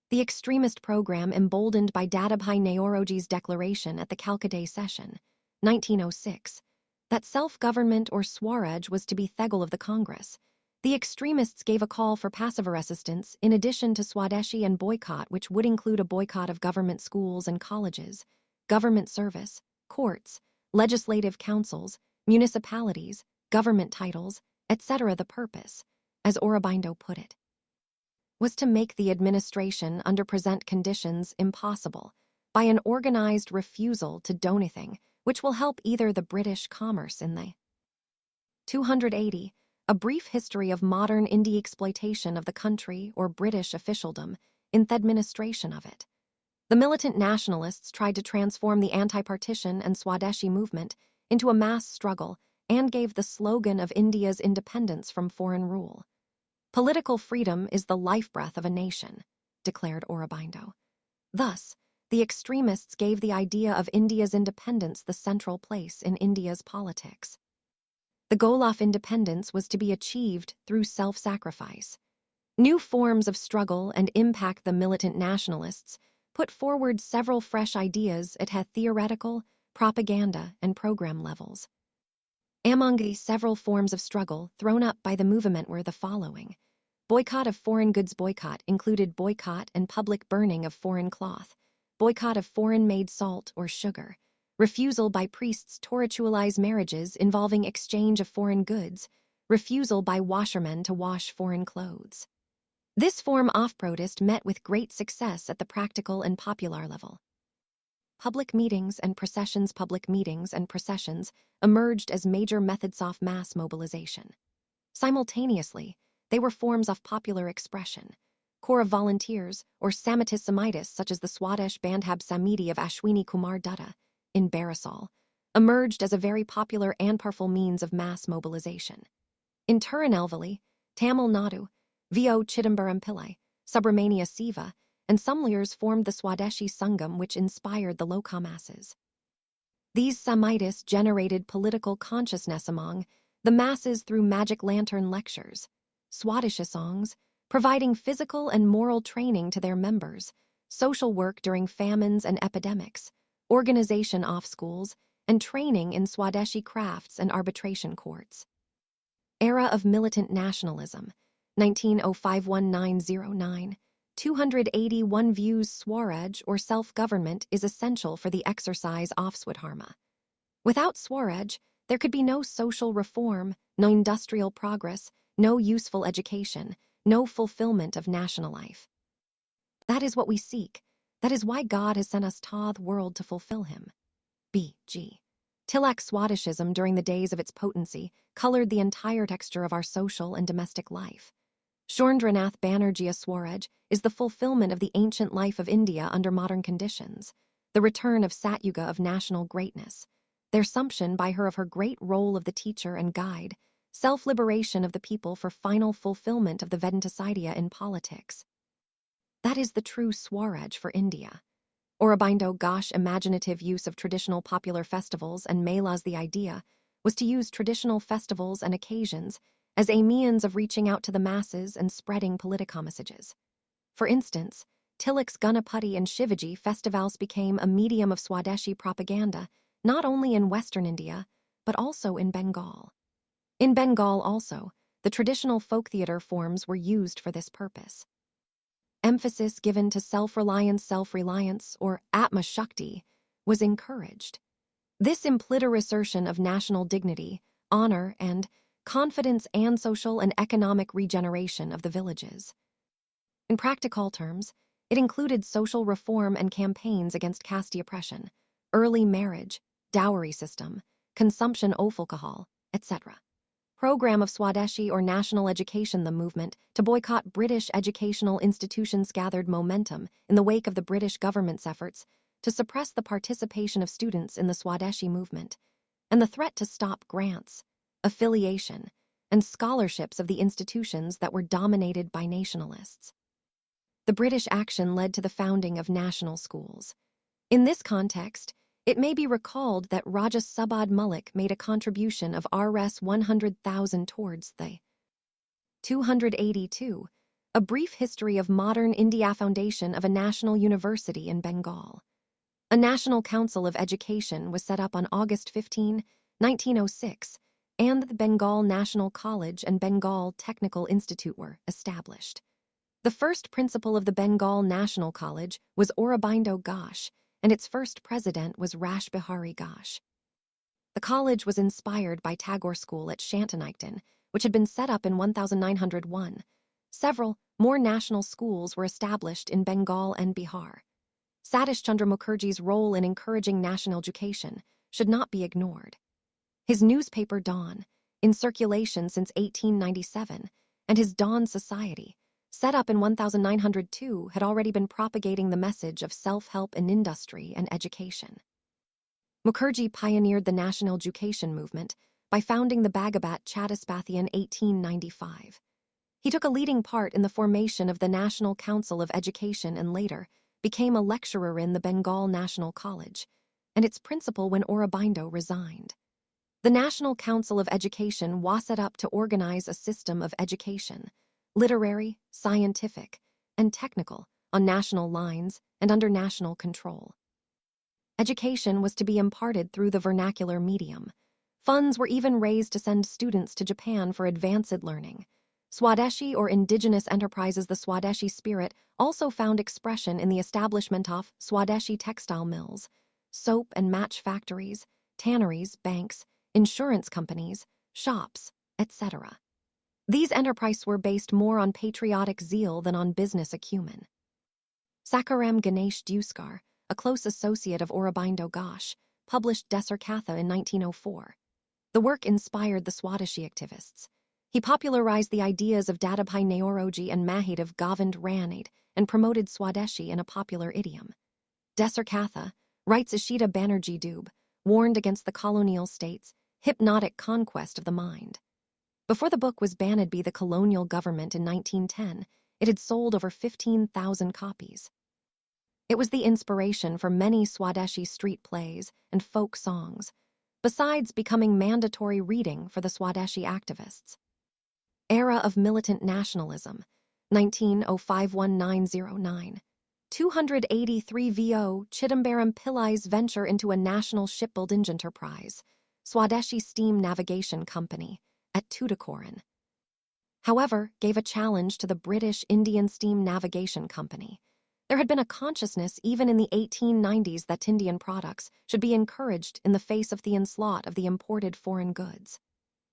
The extremist program emboldened by Dadabhai Naoroji's declaration at the Calcutta session, 1906, that self-government or Swaraj was to be the goal of the Congress. The extremists gave a call for passive resistance in addition to Swadeshi and boycott, which would include a boycott of government schools and colleges, government service, courts, legislative councils, municipalities, government titles, etc. The purpose, as Aurobindo put it, was to make the administration under present conditions impossible by an organized refusal to do anything which will help either the British commerce in the 280, a brief history of modern India exploitation of the country or British officialdom in the administration of it. The militant nationalists tried to transform the anti-partition and Swadeshi movement into a mass struggle and gave the slogan of India's independence from foreign rule. Political freedom is the lifebreath of a nation, declared Aurobindo. Thus, the extremists gave the idea of India's independence the central place in India's politics. The goal of independence was to be achieved through self-sacrifice. New forms of struggle and impact the militant nationalists put forward several fresh ideas at theoretical, propaganda, and program levels. Among the several forms of struggle thrown up by the movement were the following. Boycott of foreign goods. Boycott included boycott and public burning of foreign cloth, boycott of foreign-made salt or sugar, refusal by priests to ritualize marriages involving exchange of foreign goods, refusal by washermen to wash foreign clothes. This form of protest met with great success at the practical and popular level. Public meetings and processions. Public meetings and processions emerged as major methods of mass mobilization. Simultaneously, they were forms of popular expression. Corps of volunteers or Samitis Samitis, such as the Swadesh Bandhab Samiti of Ashwini Kumar Dutta in Barisal, emerged as a very popular and powerful means of mass mobilization. In Tirunelveli, Tamil Nadu, V.O. Chidambaram Pillai, Subramania Siva, and some leaders formed the Swadeshi Sangam, which inspired the local masses. These Samitis generated political consciousness among the masses through magic lantern lectures, Swadeshi songs, providing physical and moral training to their members, social work during famines and epidemics, organization of schools, and training in Swadeshi crafts and arbitration courts. Era of Militant Nationalism, 1905-1909, 281 views Swaraj or self-government is essential for the exercise of Swadharma. Without Swaraj, there could be no social reform, no industrial progress, no useful education, no fulfillment of national life. That is what we seek. That is why God has sent us to the world to fulfill him. B.G. Tilak's Swadeshism during the days of its potency colored the entire texture of our social and domestic life. Surendranath Banerjee Swaraj is the fulfillment of the ancient life of India under modern conditions, the return of Satyuga of national greatness, their assumption by her of her great role of the teacher and guide, self-liberation of the people for final fulfillment of the Vedanta in politics. That is the true Swaraj for India. Aurobindo Ghosh's imaginative use of traditional popular festivals and melas. The idea was to use traditional festivals and occasions as a means of reaching out to the masses and spreading political messages. For instance, Tilak's Ganapati and Shivaji festivals became a medium of Swadeshi propaganda not only in Western India, but also in Bengal. In Bengal also, the traditional folk theatre forms were used for this purpose. Emphasis given to self-reliance, or Atma Shakti, was encouraged. This implied a assertion of national dignity, honor, and confidence and social and economic regeneration of the villages. In practical terms, it included social reform and campaigns against caste oppression, early marriage, dowry system, consumption of alcohol, etc. Program of Swadeshi or national education. The movement to boycott British educational institutions gathered momentum in the wake of the British government's efforts to suppress the participation of students in the Swadeshi movement, and the threat to stop grants, affiliation, and scholarships of the institutions that were dominated by nationalists. The British action led to the founding of national schools. In this context, it may be recalled that Raja Subhad Mullik made a contribution of Rs 100,000 towards the 282, a brief history of modern India foundation of a national university in Bengal. A National Council of Education was set up on August 15, 1906, and the Bengal National College and Bengal Technical Institute were established. The first principal of the Bengal National College was Aurobindo Ghosh, and its first president was Rashbihari Ghosh. The college was inspired by Tagore School at Shantiniketan, which had been set up in 1901. Several more national schools were established in Bengal and Bihar. Satish Chandra Mukherjee's role in encouraging national education should not be ignored. His newspaper Dawn, in circulation since 1897, and his Dawn Society, set up in 1902, had already been propagating the message of self-help in industry and education. Mukherjee pioneered the national education movement by founding the Bhagavat Chatuspathi in 1895. He took a leading part in the formation of the National Council of Education and later became a lecturer in the Bengal National College, and its principal when Aurobindo resigned. The National Council of Education was set up to organize a system of education, literary, scientific, and technical, on national lines and under national control. Education was to be imparted through the vernacular medium. Funds were even raised to send students to Japan for advanced learning. Swadeshi or indigenous enterprises. The Swadeshi spirit also found expression in the establishment of Swadeshi textile mills, soap and match factories, tanneries, banks, insurance companies, shops, etc. These enterprises were based more on patriotic zeal than on business acumen. Sakaram Ganesh Duskar, a close associate of Aurobindo Ghosh, published Desar Katha in 1904. The work inspired the Swadeshi activists. He popularized the ideas of Dadabhai Naoroji and Mahadev Govind Ranade and promoted Swadeshi in a popular idiom. Desar Katha, writes Ishita Banerjee Dubhe, warned against the colonial state's hypnotic conquest of the mind. Before the book was banned by the colonial government in 1910, it had sold over 15,000 copies. It was the inspiration for many Swadeshi street plays and folk songs, besides becoming mandatory reading for the Swadeshi activists. Era of Militant Nationalism, 1905-1909. 283 VO Chidambaram Pillai's venture into a national shipbuilding enterprise, Swadeshi Steam Navigation Company, at Tuticorin. However, gave a challenge to the British Indian Steam Navigation Company. There had been a consciousness even in the 1890s that Indian products should be encouraged in the face of the onslaught of the imported foreign goods.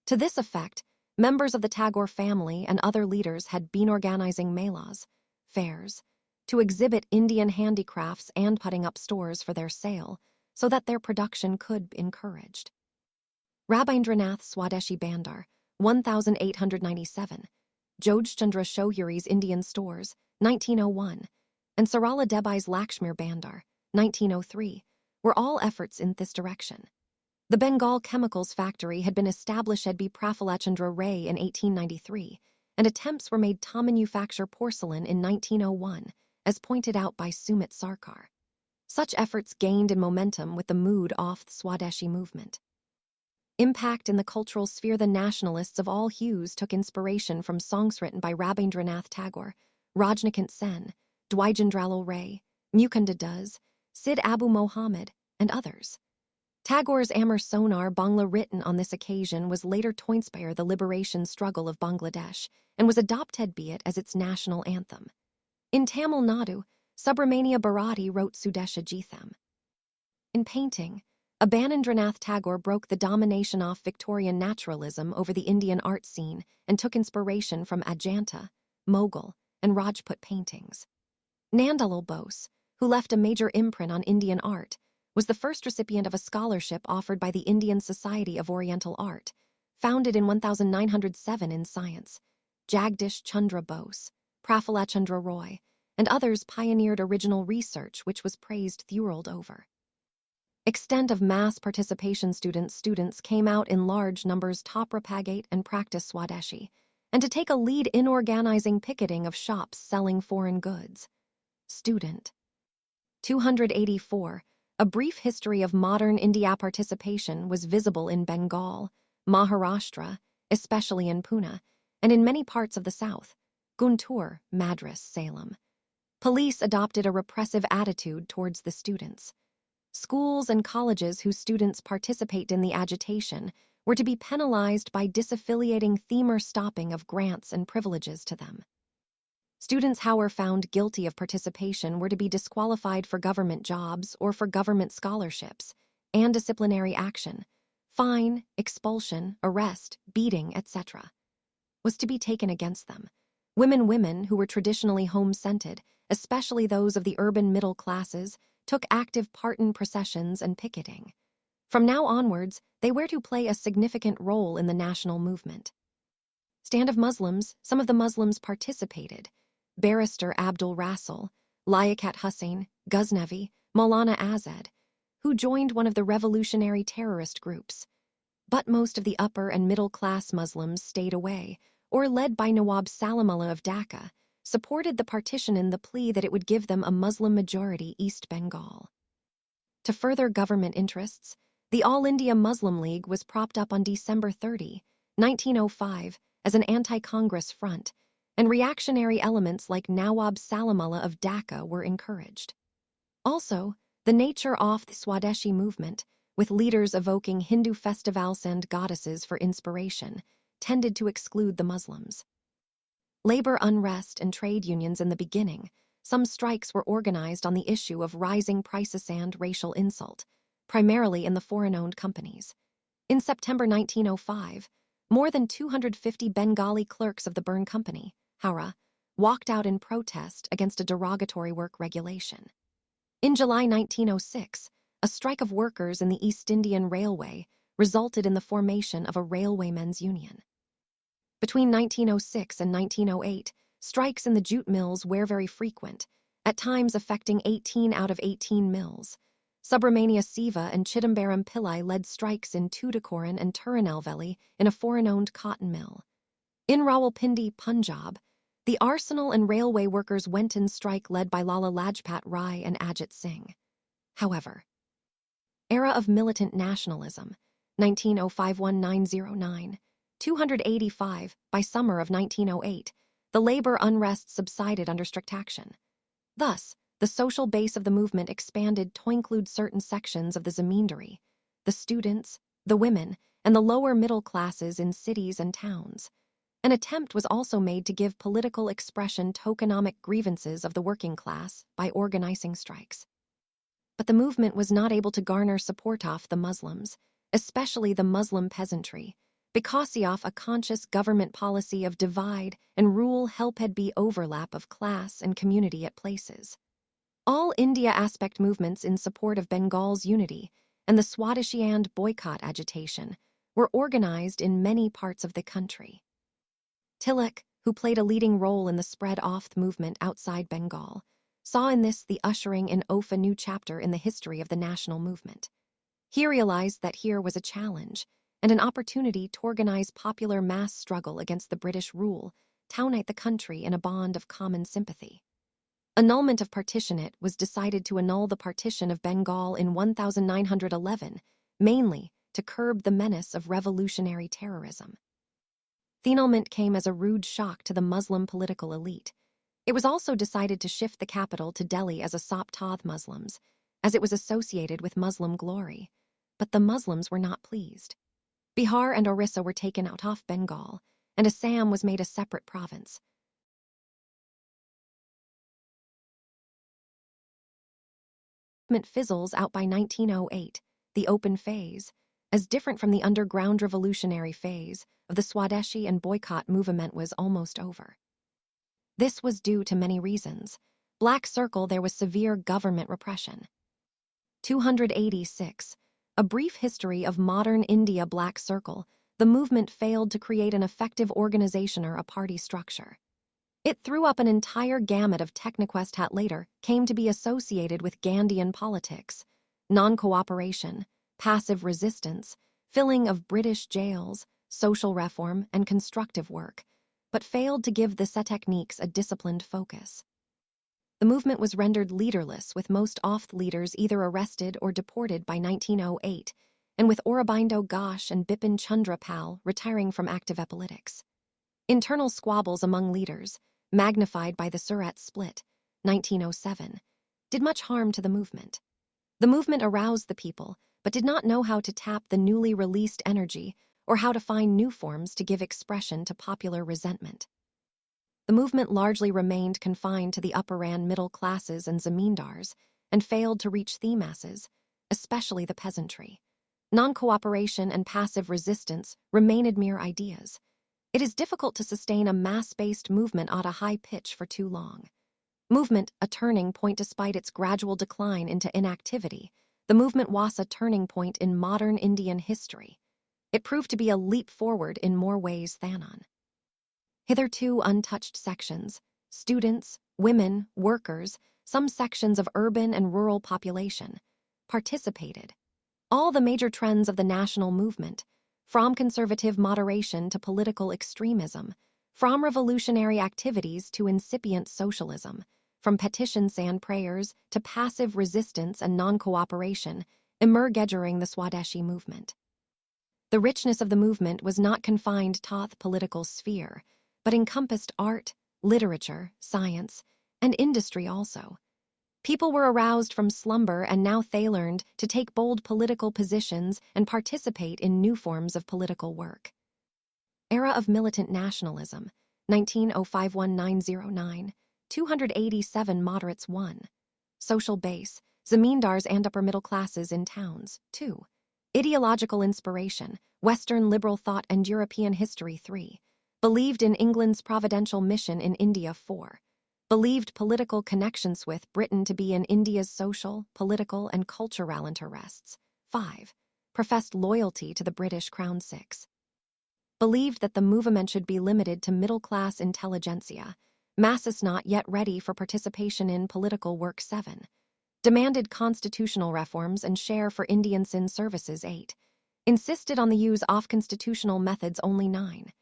To this effect, members of the Tagore family and other leaders had been organizing melas, fairs, to exhibit Indian handicrafts and putting up stores for their sale so that their production could be encouraged. Rabindranath Swadeshi Bandar, 1897, Jogchandra Shohuri's Indian Stores, 1901, and Sarala Debai's Lakshmir Bandar, 1903, were all efforts in this direction. The Bengal Chemicals Factory had been established by Prafulachandra Ray in 1893, and attempts were made to manufacture porcelain in 1901, as pointed out by Sumit Sarkar. Such efforts gained in momentum with the mood of the Swadeshi movement. Impact in the cultural sphere. The nationalists of all hues took inspiration from songs written by Rabindranath Tagore, Rajnikant Sen, Dwijendralal Ray, Mukunda Das, Sid Abu Mohammed, and others. Tagore's Amar Sonar Bangla, written on this occasion, was later to inspire the liberation struggle of Bangladesh and was adopted be it as its national anthem. In Tamil Nadu, Subramania Bharati wrote Sudesha Geetham. In painting, Abanindranath Tagore broke the domination of Victorian naturalism over the Indian art scene and took inspiration from Ajanta, Mughal, and Rajput paintings. Nandalal Bose, who left a major imprint on Indian art, was the first recipient of a scholarship offered by the Indian Society of Oriental Art, founded in 1907 in science. Jagdish Chandra Bose, Prafulachandra Roy, and others pioneered original research which was praised the world over. Extent of mass participation. Students came out in large numbers to propagate and practice Swadeshi, and to take a lead in organizing picketing of shops selling foreign goods. Student 284. A brief history of modern India participation was visible in Bengal, Maharashtra, especially in Pune, and in many parts of the south, Guntur, Madras, Salem. Police adopted a repressive attitude towards the students. Schools and colleges whose students participate in the agitation were to be penalized by disaffiliating them or stopping of grants and privileges to them. Students who were found guilty of participation were to be disqualified for government jobs or for government scholarships, and disciplinary action, fine, expulsion, arrest, beating, etc., was to be taken against them. Women who were traditionally home-centered, especially those of the urban middle classes, took active part in processions and picketing. From now onwards, they were to play a significant role in the national movement. Stand of Muslims. Some of the Muslims participated. Barrister Abdul Rasul, Liaquat Hussain, Ghaznavi, Maulana Azad, who joined one of the revolutionary terrorist groups. But most of the upper and middle-class Muslims stayed away, or led by Nawab Salimullah of Dhaka, supported the partition in the plea that it would give them a Muslim-majority East Bengal. To further government interests, the All India Muslim League was propped up on December 30, 1905, as an anti-Congress front, and reactionary elements like Nawab Salimullah of Dhaka were encouraged. Also, the nature of the Swadeshi movement, with leaders evoking Hindu festivals and goddesses for inspiration, tended to exclude the Muslims. Labor unrest and trade unions. In the beginning, some strikes were organized on the issue of rising prices and racial insult, primarily in the foreign-owned companies. In September 1905, more than 250 Bengali clerks of the Burn Company, Howrah, walked out in protest against a derogatory work regulation. In July 1906, a strike of workers in the East Indian Railway resulted in the formation of a railwaymen's union. Between 1906 and 1908, strikes in the jute mills were very frequent, at times affecting 18 out of 18 mills. Subramania Siva and Chidambaram Pillai led strikes in Tuticorin and Tirunelveli in a foreign-owned cotton mill. In Rawalpindi, Punjab, the arsenal and railway workers went in strike led by Lala Lajpat Rai and Ajit Singh. However, era of militant nationalism, 1905-1909, 285, by summer of 1908, the labor unrest subsided under strict action. Thus, the social base of the movement expanded to include certain sections of the zamindari, the students, the women, and the lower middle classes in cities and towns. An attempt was also made to give political expression to economic grievances of the working class by organizing strikes. But the movement was not able to garner support of the Muslims, especially the Muslim peasantry, because of a conscious government policy of divide and rule helped be overlap of class and community at places. All India aspect movements in support of Bengal's unity and the Swadeshi and Boycott agitation were organized in many parts of the country. Tilak, who played a leading role in the spread-off movement outside Bengal, saw in this the ushering in of a new chapter in the history of the national movement. He realized that here was a challenge and an opportunity to organize popular mass struggle against the British rule, to unite the country in a bond of common sympathy. Annulment of partitionate was decided to annul the partition of Bengal in 1911, mainly to curb the menace of revolutionary terrorism. The annulment came as a rude shock to the Muslim political elite. It was also decided to shift the capital to Delhi as a Soptath Muslims, as it was associated with Muslim glory. But the Muslims were not pleased. Bihar and Orissa were taken out of Bengal, and Assam was made a separate province. The movement fizzles out by 1908, the open phase, as different from the underground revolutionary phase of the Swadeshi and Boycott Movement, was almost over. This was due to many reasons. Black Circle, there was severe government repression. 286. A brief history of modern India. Black Circle, the movement failed to create an effective organization or a party structure. It threw up an entire gamut of technoquest that later came to be associated with Gandhian politics, non-cooperation, passive resistance, filling of British jails, social reform, and constructive work, but failed to give the techniques a disciplined focus. The movement was rendered leaderless, with most leaders either arrested or deported by 1908, and with Aurobindo Ghosh and Bipin Chandra Pal retiring from active politics. Internal squabbles among leaders, magnified by the Surat Split, 1907, did much harm to the movement. The movement aroused the people, but did not know how to tap the newly released energy or how to find new forms to give expression to popular resentment. The movement largely remained confined to the upper and middle classes and zamindars, and failed to reach the masses, especially the peasantry. Non-cooperation and passive resistance remained mere ideas. It is difficult to sustain a mass-based movement at a high pitch for too long. Movement, a turning point despite its gradual decline into inactivity, the movement was a turning point in modern Indian history. It proved to be a leap forward in more ways than one. Hitherto untouched sections, students, women, workers, some sections of urban and rural population, participated. All the major trends of the national movement, from conservative moderation to political extremism, from revolutionary activities to incipient socialism, from petitions and prayers to passive resistance and non-cooperation, emerged during the Swadeshi movement. The richness of the movement was not confined to the political sphere, but encompassed art, literature, science, and industry also. People were aroused from slumber, and now they learned to take bold political positions and participate in new forms of political work. Era of militant nationalism, 1905-1909, 287 Moderates 1. Social base, zamindars and upper middle classes in towns 2. Ideological inspiration, Western liberal thought and European history 3. Believed in England's providential mission in India 4. Believed political connections with Britain to be in India's social, political, and cultural interests 5. Professed loyalty to the British Crown 6. Believed that the movement should be limited to middle-class intelligentsia, masses not yet ready for participation in political work 7. Demanded constitutional reforms and share for Indians in services 8. Insisted on the use of constitutional methods only 9.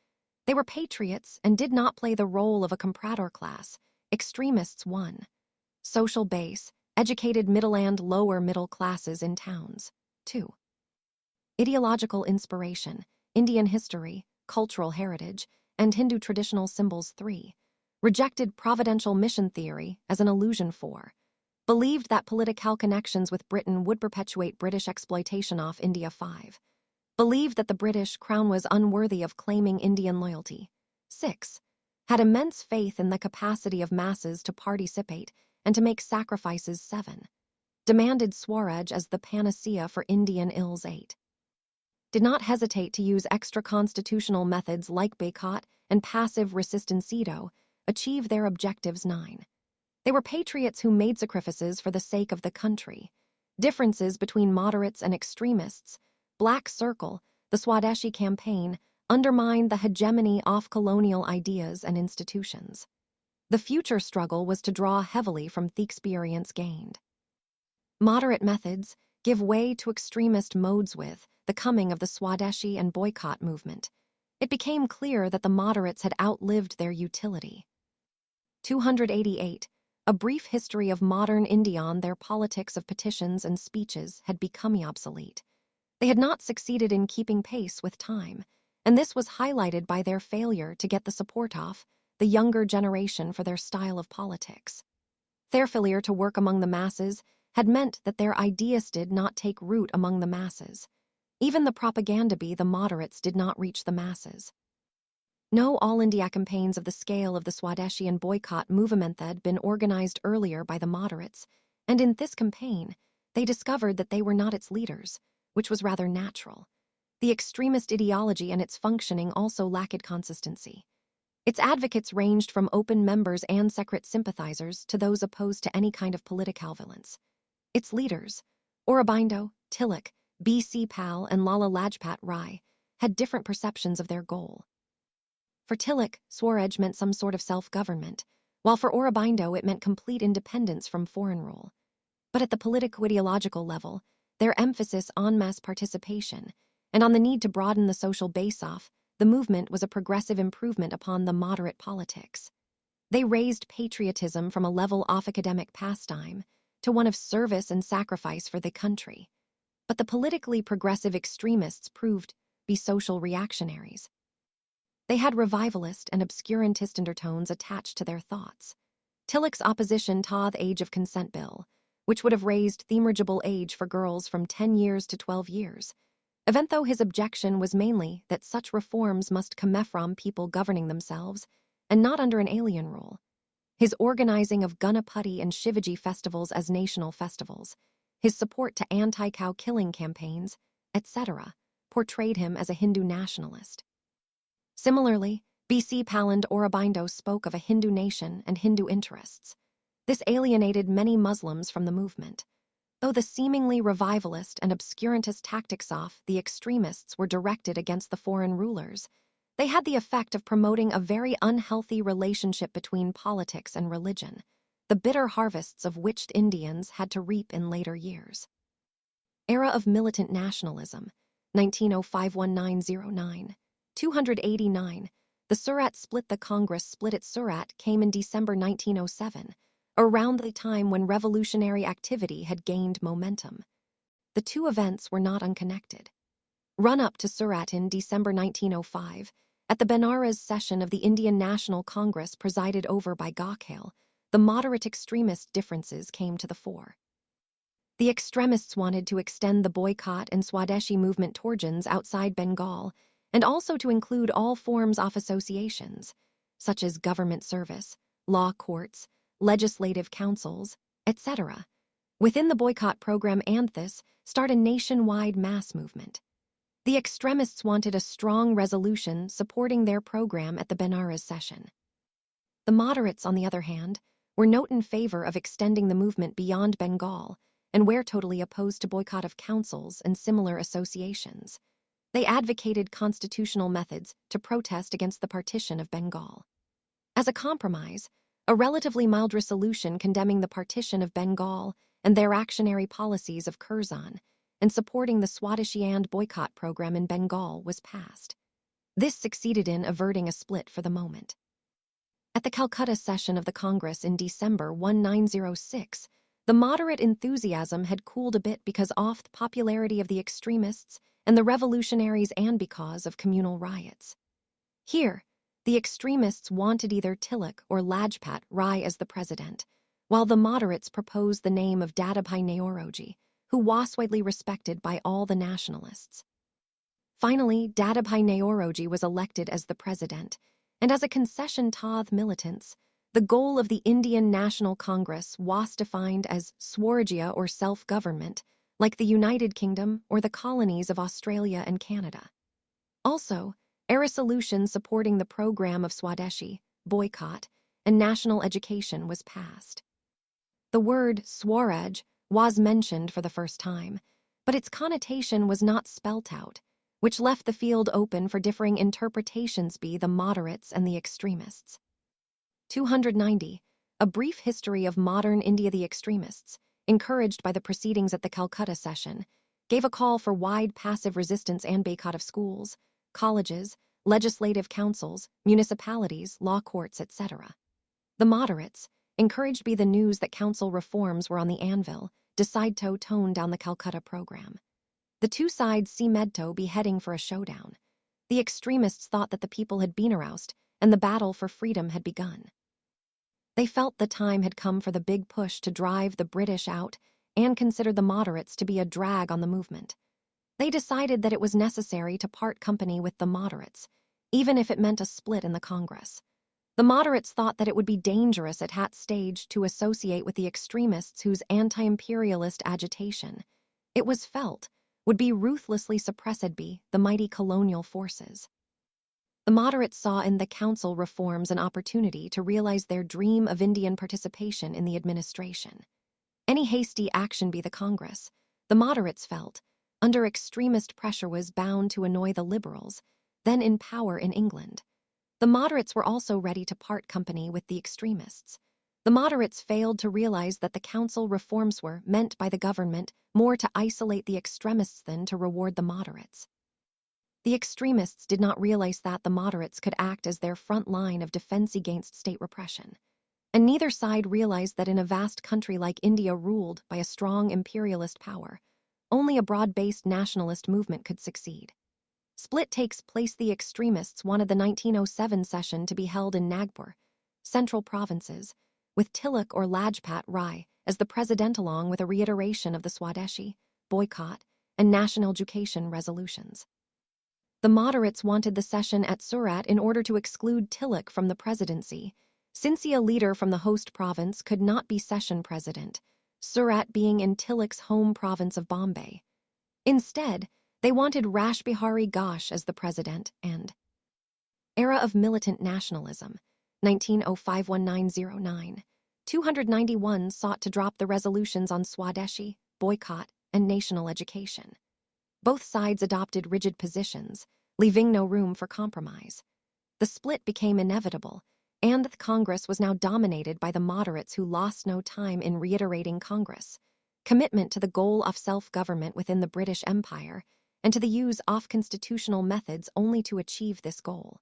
They were patriots and did not play the role of a comprador class. Extremists 1. Social base, educated middle and lower middle classes in towns 2. Ideological inspiration, Indian history, cultural heritage, and Hindu traditional symbols 3. Rejected providential mission theory as an illusion 4. Believed that political connections with Britain would perpetuate British exploitation of India 5. Believed that the British Crown was unworthy of claiming Indian loyalty 6. Had immense faith in the capacity of masses to participate and to make sacrifices 7. Demanded Swaraj as the panacea for Indian ills 8. Did not hesitate to use extra-constitutional methods like boycott and passive resistance to achieve their objectives 9. They were patriots who made sacrifices for the sake of the country. Differences between moderates and extremists, Black Circle, the Swadeshi campaign, undermined the hegemony of colonial ideas and institutions. The future struggle was to draw heavily from the experience gained. Moderate methods give way to extremist modes with the coming of the Swadeshi and Boycott Movement. It became clear that the moderates had outlived their utility. 288. A brief history of modern India. Their politics of petitions and speeches had become obsolete. They had not succeeded in keeping pace with time, and this was highlighted by their failure to get the support of the younger generation for their style of politics. Their failure to work among the masses had meant that their ideas did not take root among the masses. Even the propaganda by the moderates did not reach the masses. No all-India campaigns of the scale of the Swadeshi and Boycott Movement had been organized earlier by the moderates, and in this campaign, they discovered that they were not its leaders, which was rather natural. The extremist ideology and its functioning also lacked consistency. Its advocates ranged from open members and secret sympathizers to those opposed to any kind of political violence. Its leaders, Aurobindo, Tilak, Bipin Pal, and Lala Lajpat Rai, had different perceptions of their goal. For Tilak, Swaraj meant some sort of self-government, while for Aurobindo it meant complete independence from foreign rule. But at the politico-ideological level, their emphasis on mass participation and on the need to broaden the social base-off the movement was a progressive improvement upon the moderate politics. They raised patriotism from a level of academic pastime to one of service and sacrifice for the country. But the politically progressive extremists proved to be social reactionaries. They had revivalist and obscurantist undertones attached to their thoughts. Tilak's opposition to the age of consent bill, which would have raised the marriageable age for girls from 10 years to 12 years, even though his objection was mainly that such reforms must come from people governing themselves and not under an alien rule. His organizing of Ganapati and Shivaji festivals as national festivals, his support to anti-cow killing campaigns, etc., portrayed him as a Hindu nationalist. Similarly, Bipin Pal and Aurobindo spoke of a Hindu nation and Hindu interests. This alienated many Muslims from the movement. Though the seemingly revivalist and obscurantist tactics of the extremists were directed against the foreign rulers, they had the effect of promoting a very unhealthy relationship between politics and religion, the bitter harvests of which the Indians had to reap in later years. Era of militant nationalism, 1905-1909. 289. The Surat Split. The Congress split at Surat came in December 1907, around the time when revolutionary activity had gained momentum. The two events were not unconnected. Run-up to Surat in December 1905, at the Benares session of the Indian National Congress presided over by Gokhale, the moderate extremist differences came to the fore. The extremists wanted to extend the boycott and Swadeshi movement towards outside Bengal, and also to include all forms of associations, such as government service, law courts, legislative councils, etc., within the boycott program and this start a nationwide mass movement. The extremists wanted a strong resolution supporting their program at the Benares session. The moderates, on the other hand, were not in favor of extending the movement beyond Bengal and were totally opposed to boycott of councils and similar associations. They advocated constitutional methods to protest against the Partition of Bengal. As a compromise, a relatively mild resolution condemning the Partition of Bengal and their reactionary policies of Curzon and supporting the Swadeshi and Boycott program in Bengal was passed. This succeeded in averting a split for the moment. At the Calcutta session of the Congress in December 1906, the moderate enthusiasm had cooled a bit because of the popularity of the extremists and the revolutionaries and because of communal riots. Here, the extremists wanted either Tilak or Lajpat Rai as the president, while the moderates proposed the name of Dadabhai Naoroji, who was widely respected by all the nationalists. Finally, Dadabhai Naoroji was elected as the president, and as a concession to the militants, the goal of the Indian National Congress was defined as Swarajya or self-government, like the United Kingdom or the colonies of Australia and Canada. Also, a resolution supporting the program of Swadeshi, boycott, and national education was passed. The word Swaraj was mentioned for the first time, but its connotation was not spelt out, which left the field open for differing interpretations by the moderates and the extremists. 290. A Brief History of Modern India. The extremists, encouraged by the proceedings at the Calcutta session, gave a call for wide passive resistance and boycott of schools, colleges, legislative councils, municipalities, law courts, etc. The moderates, encouraged by the news that council reforms were on the anvil, decided to tone down the Calcutta program. The two sides seemed to be heading for a showdown. The extremists thought that the people had been aroused and the battle for freedom had begun. They felt the time had come for the big push to drive the British out and considered the moderates to be a drag on the movement. They decided that it was necessary to part company with the moderates, even if it meant a split in the Congress. The moderates thought that it would be dangerous at that stage to associate with the extremists whose anti-imperialist agitation, it was felt, would be ruthlessly suppressed by the mighty colonial forces. The moderates saw in the council reforms an opportunity to realize their dream of Indian participation in the administration. Any hasty action by the Congress, the moderates felt, under extremist pressure was bound to annoy the Liberals, then in power in England. The moderates were also ready to part company with the extremists. The moderates failed to realize that the council reforms were meant by the government more to isolate the extremists than to reward the moderates. The extremists did not realize that the moderates could act as their front line of defense against state repression. And neither side realized that in a vast country like India ruled by a strong imperialist power, only a broad-based nationalist movement could succeed. Split takes place. The extremists wanted the 1907 session to be held in Nagpur, central provinces, with Tilak or Lajpat Rai as the president along with a reiteration of the Swadeshi, Boycott, and National Education resolutions. The moderates wanted the session at Surat in order to exclude Tilak from the presidency, since a leader from the host province could not be session president, Surat being in Tilak's home province of Bombay. Instead, they wanted Rashbihari Ghosh as the president and Era of Militant Nationalism, 1905-1909. 291 sought to drop the resolutions on Swadeshi, boycott, and national education. Both sides adopted rigid positions, leaving no room for compromise. The split became inevitable, and the Congress was now dominated by the moderates who lost no time in reiterating Congress' commitment to the goal of self-government within the British Empire and to the use of constitutional methods only to achieve this goal.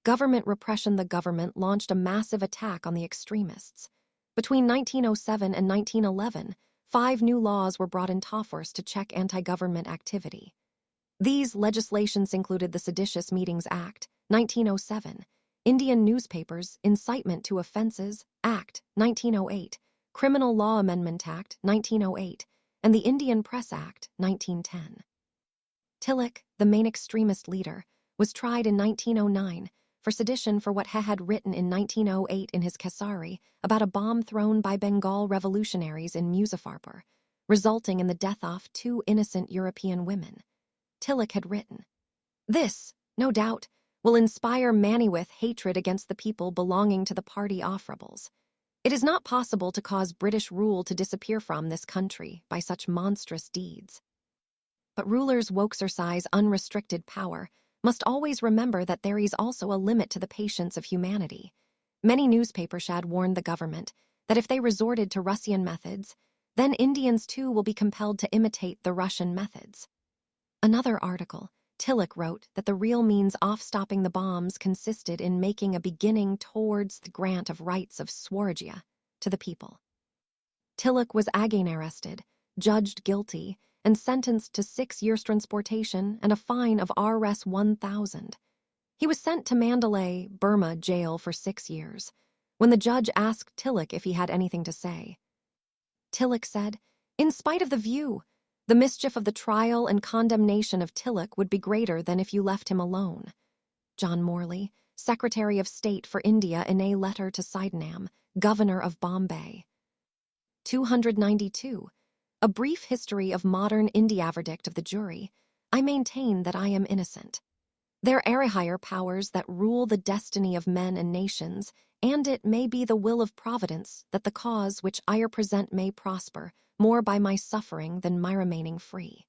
Government repression. The government launched a massive attack on the extremists. Between 1907 and 1911, 5 new laws were brought into force to check anti-government activity. These legislations included the Seditious Meetings Act, 1907, Indian Newspapers, Incitement to Offences, Act, 1908, Criminal Law Amendment Act, 1908, and the Indian Press Act, 1910. Tilak, the main extremist leader, was tried in 1909 for sedition for what he had written in 1908 in his Kesari about a bomb thrown by Bengal revolutionaries in Muzaffarpur, resulting in the death of 2 innocent European women. Tilak had written, "This, no doubt, will inspire many with hatred against the people belonging to the party of rebels. It is not possible to cause British rule to disappear from this country by such monstrous deeds. But rulers who exercise unrestricted power must always remember that there is also a limit to the patience of humanity. Many newspapers had warned the government that if they resorted to Russian methods, then Indians too will be compelled to imitate the Russian methods." Another article, Tilak wrote that the real means of stopping the bombs consisted in making a beginning towards the grant of rights of Swarajya to the people. Tilak was again arrested, judged guilty, and sentenced to 6 years transportation and a fine of Rs 1,000. He was sent to Mandalay, Burma jail for 6 years. When the judge asked Tilak if he had anything to say, Tilak said, "In spite of the view, the mischief of the trial and condemnation of Tilak would be greater than if you left him alone." John Morley, Secretary of State for India, in a letter to Sydenham, Governor of Bombay. 292. A Brief History of Modern India. Verdict of the jury. I maintain that I am innocent. There are higher powers that rule the destiny of men and nations, and it may be the will of Providence that the cause which I represent may prosper more by my suffering than my remaining free.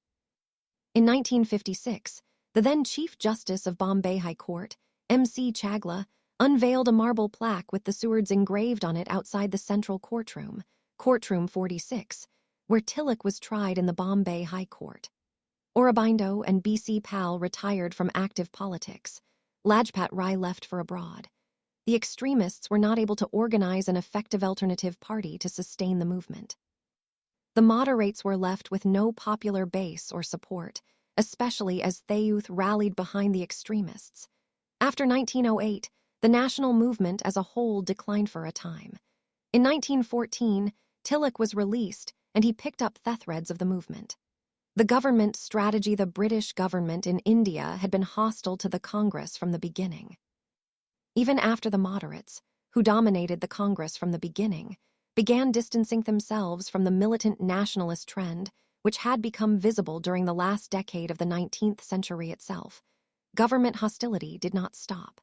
In 1956, the then Chief Justice of Bombay High Court, M.C. Chagla, unveiled a marble plaque with the swords engraved on it outside the central courtroom, Courtroom 46, where Tilak was tried in the Bombay High Court. Aurobindo and B.C. Pal retired from active politics. Lajpat Rai left for abroad. The extremists were not able to organize an effective alternative party to sustain the movement. The moderates were left with no popular base or support, especially as they youth rallied behind the extremists. After 1908, the national movement as a whole declined for a time. In 1914, Tilak was released and he picked up the threads of the movement. The government strategy. The British government in India had been hostile to the Congress from the beginning. Even after the moderates, who dominated the Congress from the beginning, began distancing themselves from the militant nationalist trend, which had become visible during the last decade of the 19th century itself, government hostility did not stop.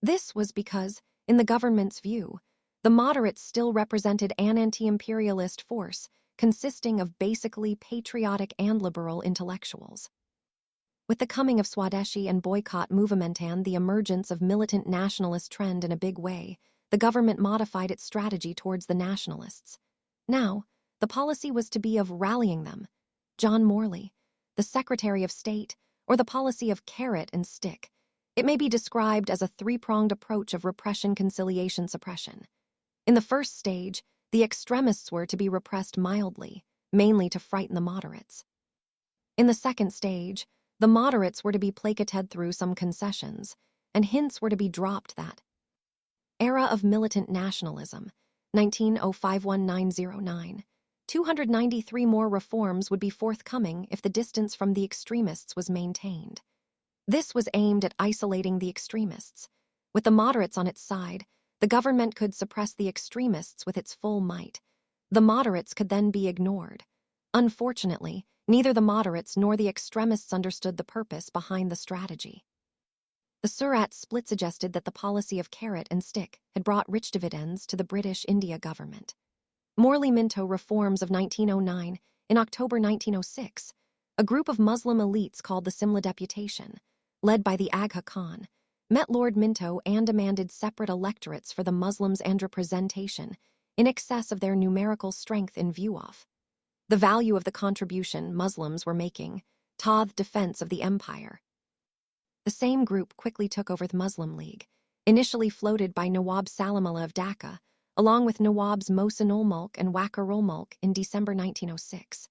This was because, in the government's view, the moderates still represented an anti-imperialist force consisting of basically patriotic and liberal intellectuals. With the coming of Swadeshi and Boycott Movement and the emergence of militant nationalist trend in a big way, the government modified its strategy towards the nationalists. Now, the policy was to be of rallying them, John Morley, the Secretary of State, or the policy of carrot and stick. It may be described as a three-pronged approach of repression, conciliation, suppression. In the first stage, the extremists were to be repressed mildly, mainly to frighten the moderates. In the second stage, the moderates were to be placated through some concessions, and hints were to be dropped that era of militant nationalism, 1905-1909, 293 more reforms would be forthcoming if the distance from the extremists was maintained. This was aimed at isolating the extremists. With the moderates on its side, the government could suppress the extremists with its full might. The moderates could then be ignored. Unfortunately, neither the moderates nor the extremists understood the purpose behind the strategy. The Surat Split suggested that the policy of carrot and stick had brought rich dividends to the British India government. Morley Minto reforms of 1909. In October 1906, a group of Muslim elites called the Simla Deputation, led by the Agha Khan, met Lord Minto and demanded separate electorates for the Muslims and representation in excess of their numerical strength in view of the value of the contribution Muslims were making to the defense of the empire. The same group quickly took over the Muslim League, initially floated by Nawab Salimullah of Dhaka, along with Nawabs Mohsin ul Mulk and Wakar ul Mulk in December 1906.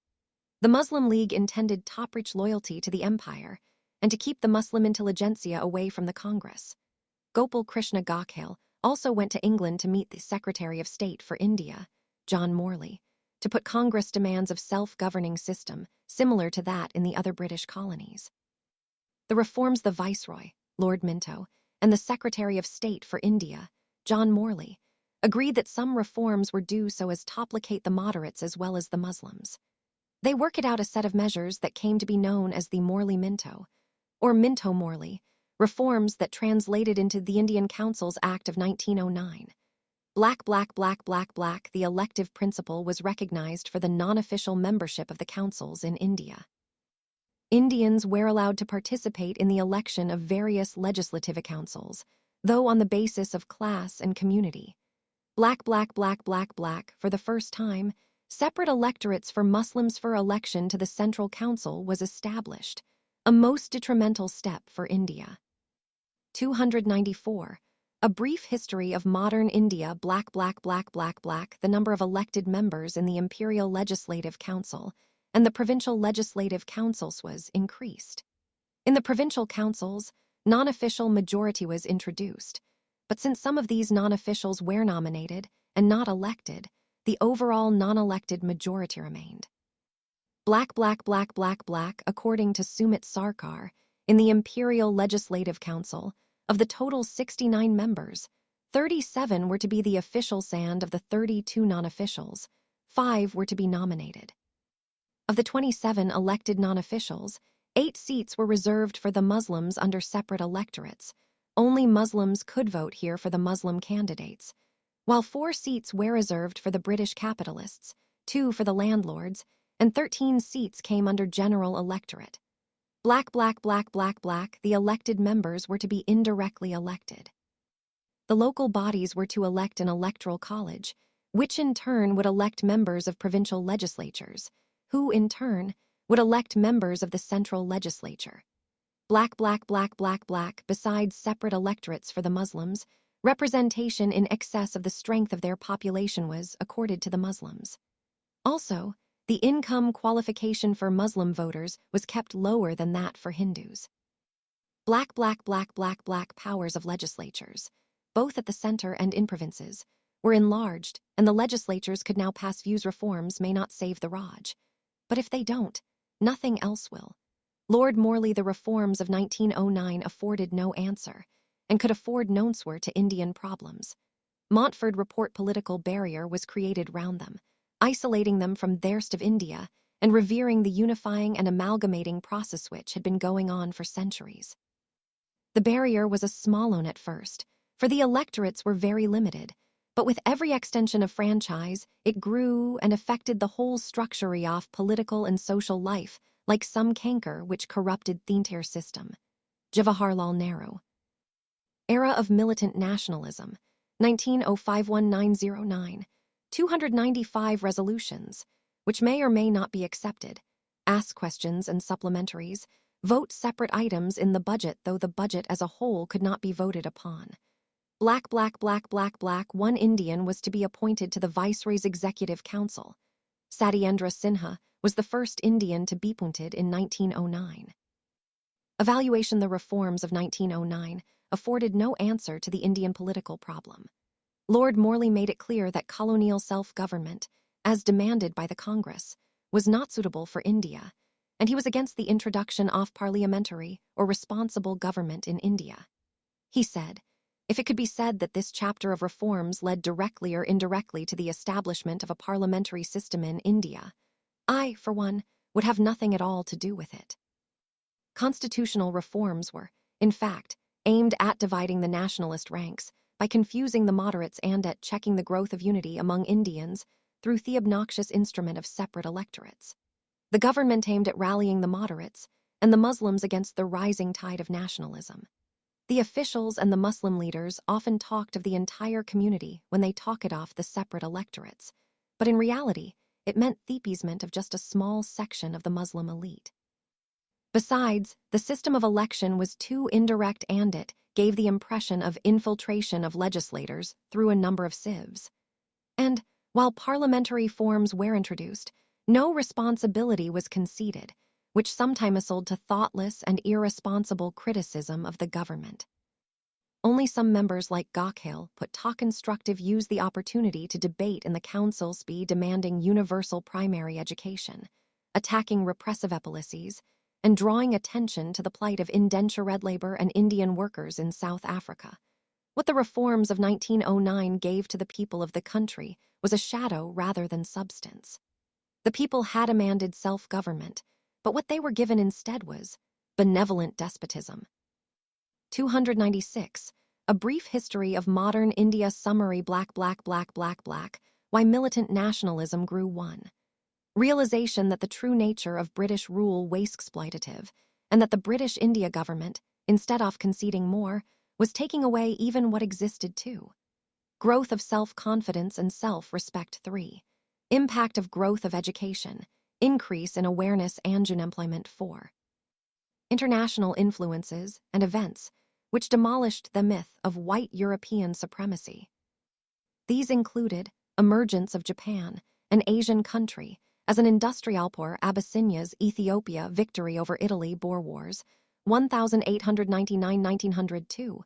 The Muslim League intended top-rich loyalty to the empire and to keep the Muslim intelligentsia away from the Congress. Gopal Krishna Gokhale also went to England to meet the Secretary of State for India, John Morley, to put Congress demands of self-governing system similar to that in the other British colonies. The reforms the Viceroy, Lord Minto, and the Secretary of State for India, John Morley, agreed that some reforms were due so as to placate the moderates as well as the Muslims. They worked out a set of measures that came to be known as the Morley-Minto, or Minto-Morley, reforms that translated into the Indian Councils Act of 1909. Black, the elective principle was recognized for the non-official membership of the councils in India. Indians were allowed to participate in the election of various legislative councils, though on the basis of class and community. Black, for the first time, separate electorates for Muslims for election to the Central Council was established, a most detrimental step for India. 294. A brief history of modern India. Black, the number of elected members in the Imperial Legislative Council and the Provincial Legislative Councils was increased. In the provincial councils, non-official majority was introduced, but since some of these non-officials were nominated and not elected, the overall non-elected majority remained. Black, according to Sumit Sarkar, in the Imperial Legislative Council, of the total 69 members, 37 were to be the officials and of the 32 non-officials, 5 were to be nominated. Of the 27 elected non-officials, 8 seats were reserved for the Muslims under separate electorates. Only Muslims could vote here for the Muslim candidates, while 4 seats were reserved for the British capitalists, 2 for the landlords, and 13 seats came under general electorate. The elected members were to be indirectly elected. The local bodies were to elect an electoral college, which in turn would elect members of provincial legislatures, who in turn would elect members of the central legislature. Besides separate electorates for the Muslims, representation in excess of the strength of their population was accorded to the Muslims. Also, the income qualification for Muslim voters was kept lower than that for Hindus. Powers of legislatures, both at the center and in provinces, were enlarged, and the legislatures could now pass views reforms may not save the Raj. But if they don't, nothing else will. Lord Morley, the reforms of 1909 afforded no answer, and could afford no answer to Indian problems. Montford Report political barrier was created round them, isolating them from the rest of India and revering the unifying and amalgamating process which had been going on for centuries. The barrier was a small one at first, for the electorates were very limited, but with every extension of franchise, it grew and affected the whole structure of political and social life, like some canker which corrupted the entire system. Jawaharlal Nehru. Era of militant nationalism, 1905-1909, 295 resolutions, which may or may not be accepted, ask questions and supplementaries, vote separate items in the budget though the budget as a whole could not be voted upon. One Indian was to be appointed to the Viceroy's Executive Council. Satyendra Sinha was the first Indian to be appointed in 1909. Evaluation. The reforms of 1909 afforded no answer to the Indian political problem. Lord Morley made it clear that colonial self-government, as demanded by the Congress, was not suitable for India, and he was against the introduction of parliamentary or responsible government in India. He said, if it could be said that this chapter of reforms led directly or indirectly to the establishment of a parliamentary system in India, I, for one, would have nothing at all to do with it. Constitutional reforms were, in fact, aimed at dividing the nationalist ranks by confusing the moderates and at checking the growth of unity among Indians through the obnoxious instrument of separate electorates. The government aimed at rallying the moderates and the Muslims against the rising tide of nationalism. The officials and the Muslim leaders often talked of the entire community when they talked off the separate electorates, but in reality, it meant the appeasement of just a small section of the Muslim elite. Besides, the system of election was too indirect and it gave the impression of infiltration of legislators through a number of sieves. And, while parliamentary forms were introduced, no responsibility was conceded, which sometimes sold to thoughtless and irresponsible criticism of the government. Only some members like Gokhale put to constructive use the opportunity to debate in the councils be demanding universal primary education, attacking repressive policies, and drawing attention to the plight of indentured labor and Indian workers in South Africa. What the reforms of 1909 gave to the people of the country was a shadow rather than substance. The people had demanded self-government, but what they were given instead was benevolent despotism. 296. A brief history of modern India summary. Why militant nationalism grew. 1. Realization that the true nature of British rule was exploitative, and that the British India government, instead of conceding more, was taking away even what existed too. Growth of self-confidence and self-respect. 3. Impact of growth of education, increase in awareness and unemployment. 4. International influences and events which demolished the myth of white European supremacy. These included emergence of Japan, an Asian country, as an industrial power, Abyssinia's Ethiopia victory over Italy, Boer Wars, 1899-1902,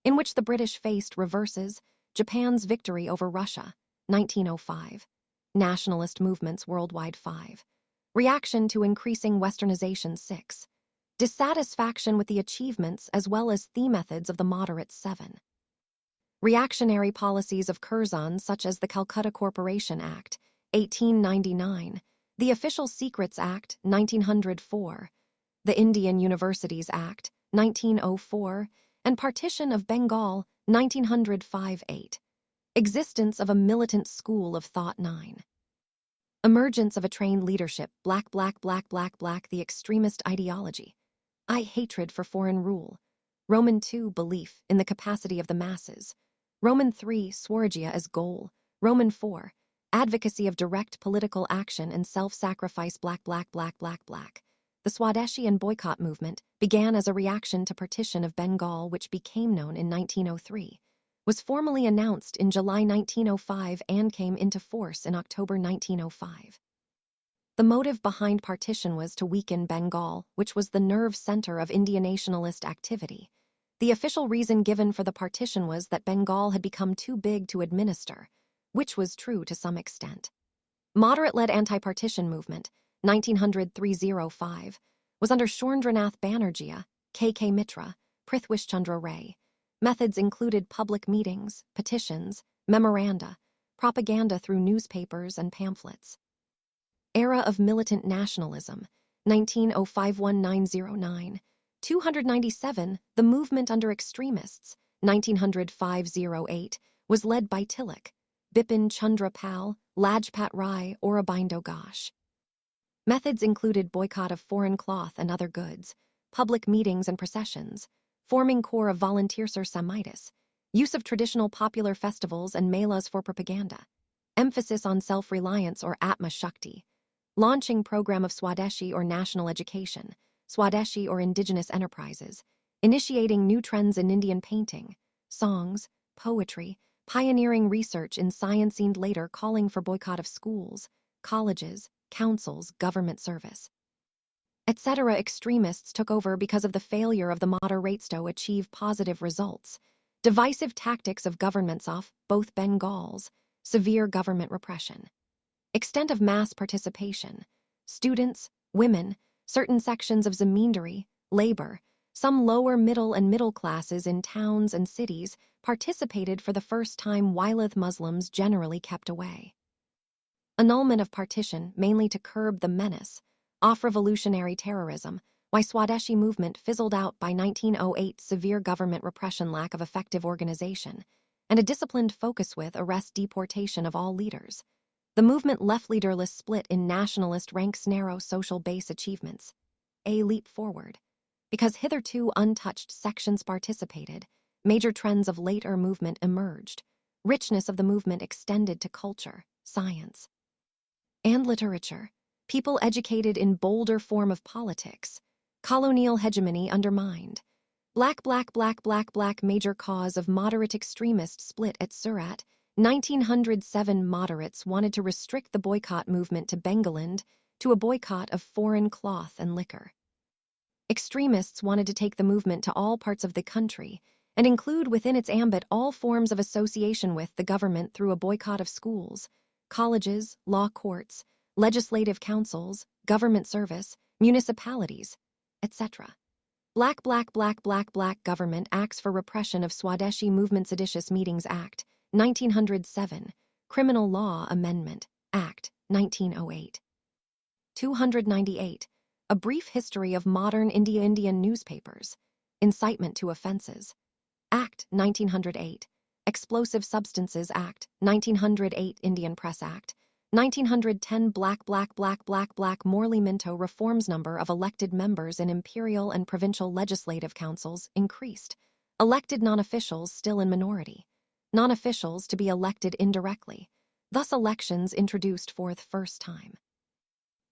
in which the British faced reverses, Japan's victory over Russia, 1905, nationalist movements worldwide. 5. Reaction to increasing westernization. 6. Dissatisfaction with the achievements as well as the methods of the moderates. 7. Reactionary policies of Curzon such as the Calcutta Corporation Act, 1899, the Official Secrets Act, 1904, the Indian Universities Act, 1904, and Partition of Bengal, 1905-8. Existence of a militant school of thought. 9. Emergence of a trained leadership. The extremist ideology. I. Hatred for foreign rule. Roman 2. Belief in the capacity of the masses. Roman 3. Swarajya as goal. Roman 4. Advocacy of direct political action and self-sacrifice. The Swadeshi and Boycott Movement began as a reaction to Partition of Bengal, which became known in 1903, was formally announced in July 1905 and came into force in October 1905. The motive behind partition was to weaken Bengal, which was the nerve center of Indian nationalist activity. The official reason given for the partition was that Bengal had become too big to administer, which was true to some extent. Moderate-led anti-partition movement, 1900-305, was under Surendranath Banerjee, K.K. Mitra, Bipin Chandra Rai. Methods included public meetings, petitions, memoranda, propaganda through newspapers and pamphlets. Era of militant nationalism, 1905-1909. 297, the movement under extremists, 1905-08, was led by Tilak, Bipin Chandra Pal, Lajpat Rai, Aurobindo Ghosh. Methods included boycott of foreign cloth and other goods, public meetings and processions, forming corps of volunteer Samitis, use of traditional popular festivals and melas for propaganda, emphasis on self-reliance or Atma Shakti, launching program of Swadeshi or national education, Swadeshi or indigenous enterprises, initiating new trends in Indian painting, songs, poetry, pioneering research in science and later calling for boycott of schools, colleges, councils, government service, etc. Extremists took over because of the failure of the moderates to achieve positive results, divisive tactics of governments of both Bengals, severe government repression. Extent of mass participation, students, women, certain sections of zamindari, labor, some lower middle and middle classes in towns and cities participated for the first time while Muslims generally kept away. Annulment of partition mainly to curb the menace, off-revolutionary terrorism, why Swadeshi movement fizzled out by 1908 severe government repression lack of effective organization, and a disciplined focus with arrest deportation of all leaders. The movement left leaderless split in nationalist ranks narrow social base achievements. A leap forward. Because hitherto untouched sections participated, major trends of later movement emerged. Richness of the movement extended to culture, science, and literature. People educated in bolder form of politics. Colonial hegemony undermined. Black major cause of moderate extremist split at Surat. 1907 moderates wanted to restrict the boycott movement to Bengaland to a boycott of foreign cloth and liquor. Extremists wanted to take the movement to all parts of the country and include within its ambit all forms of association with the government through a boycott of schools, colleges, law courts, legislative councils, government service, municipalities, etc. Black Government Acts for Repression of Swadeshi Movement Seditious Meetings Act, 1907, Criminal Law Amendment, Act, 1908. 298. A Brief History of Modern Indian Newspapers. Incitement to Offenses. Act, 1908. Explosive Substances Act, 1908 Indian Press Act, 1910 Morley Minto Reforms Number of elected members in imperial and provincial legislative councils increased. Elected non-officials still in minority. Non-officials to be elected indirectly. Thus elections introduced for the first time.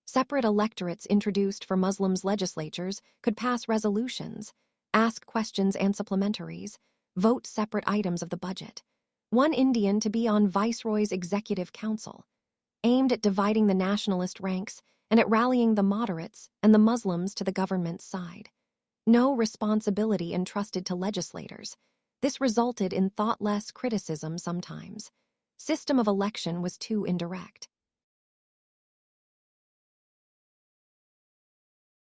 Separate electorates introduced for Muslims legislatures could pass resolutions, ask questions and supplementaries, vote separate items of the budget. One Indian to be on Viceroy's Executive Council, aimed at dividing the nationalist ranks and at rallying the moderates and the Muslims to the government's side. No responsibility entrusted to legislators. This resulted in thoughtless criticism sometimes. System of election was too indirect.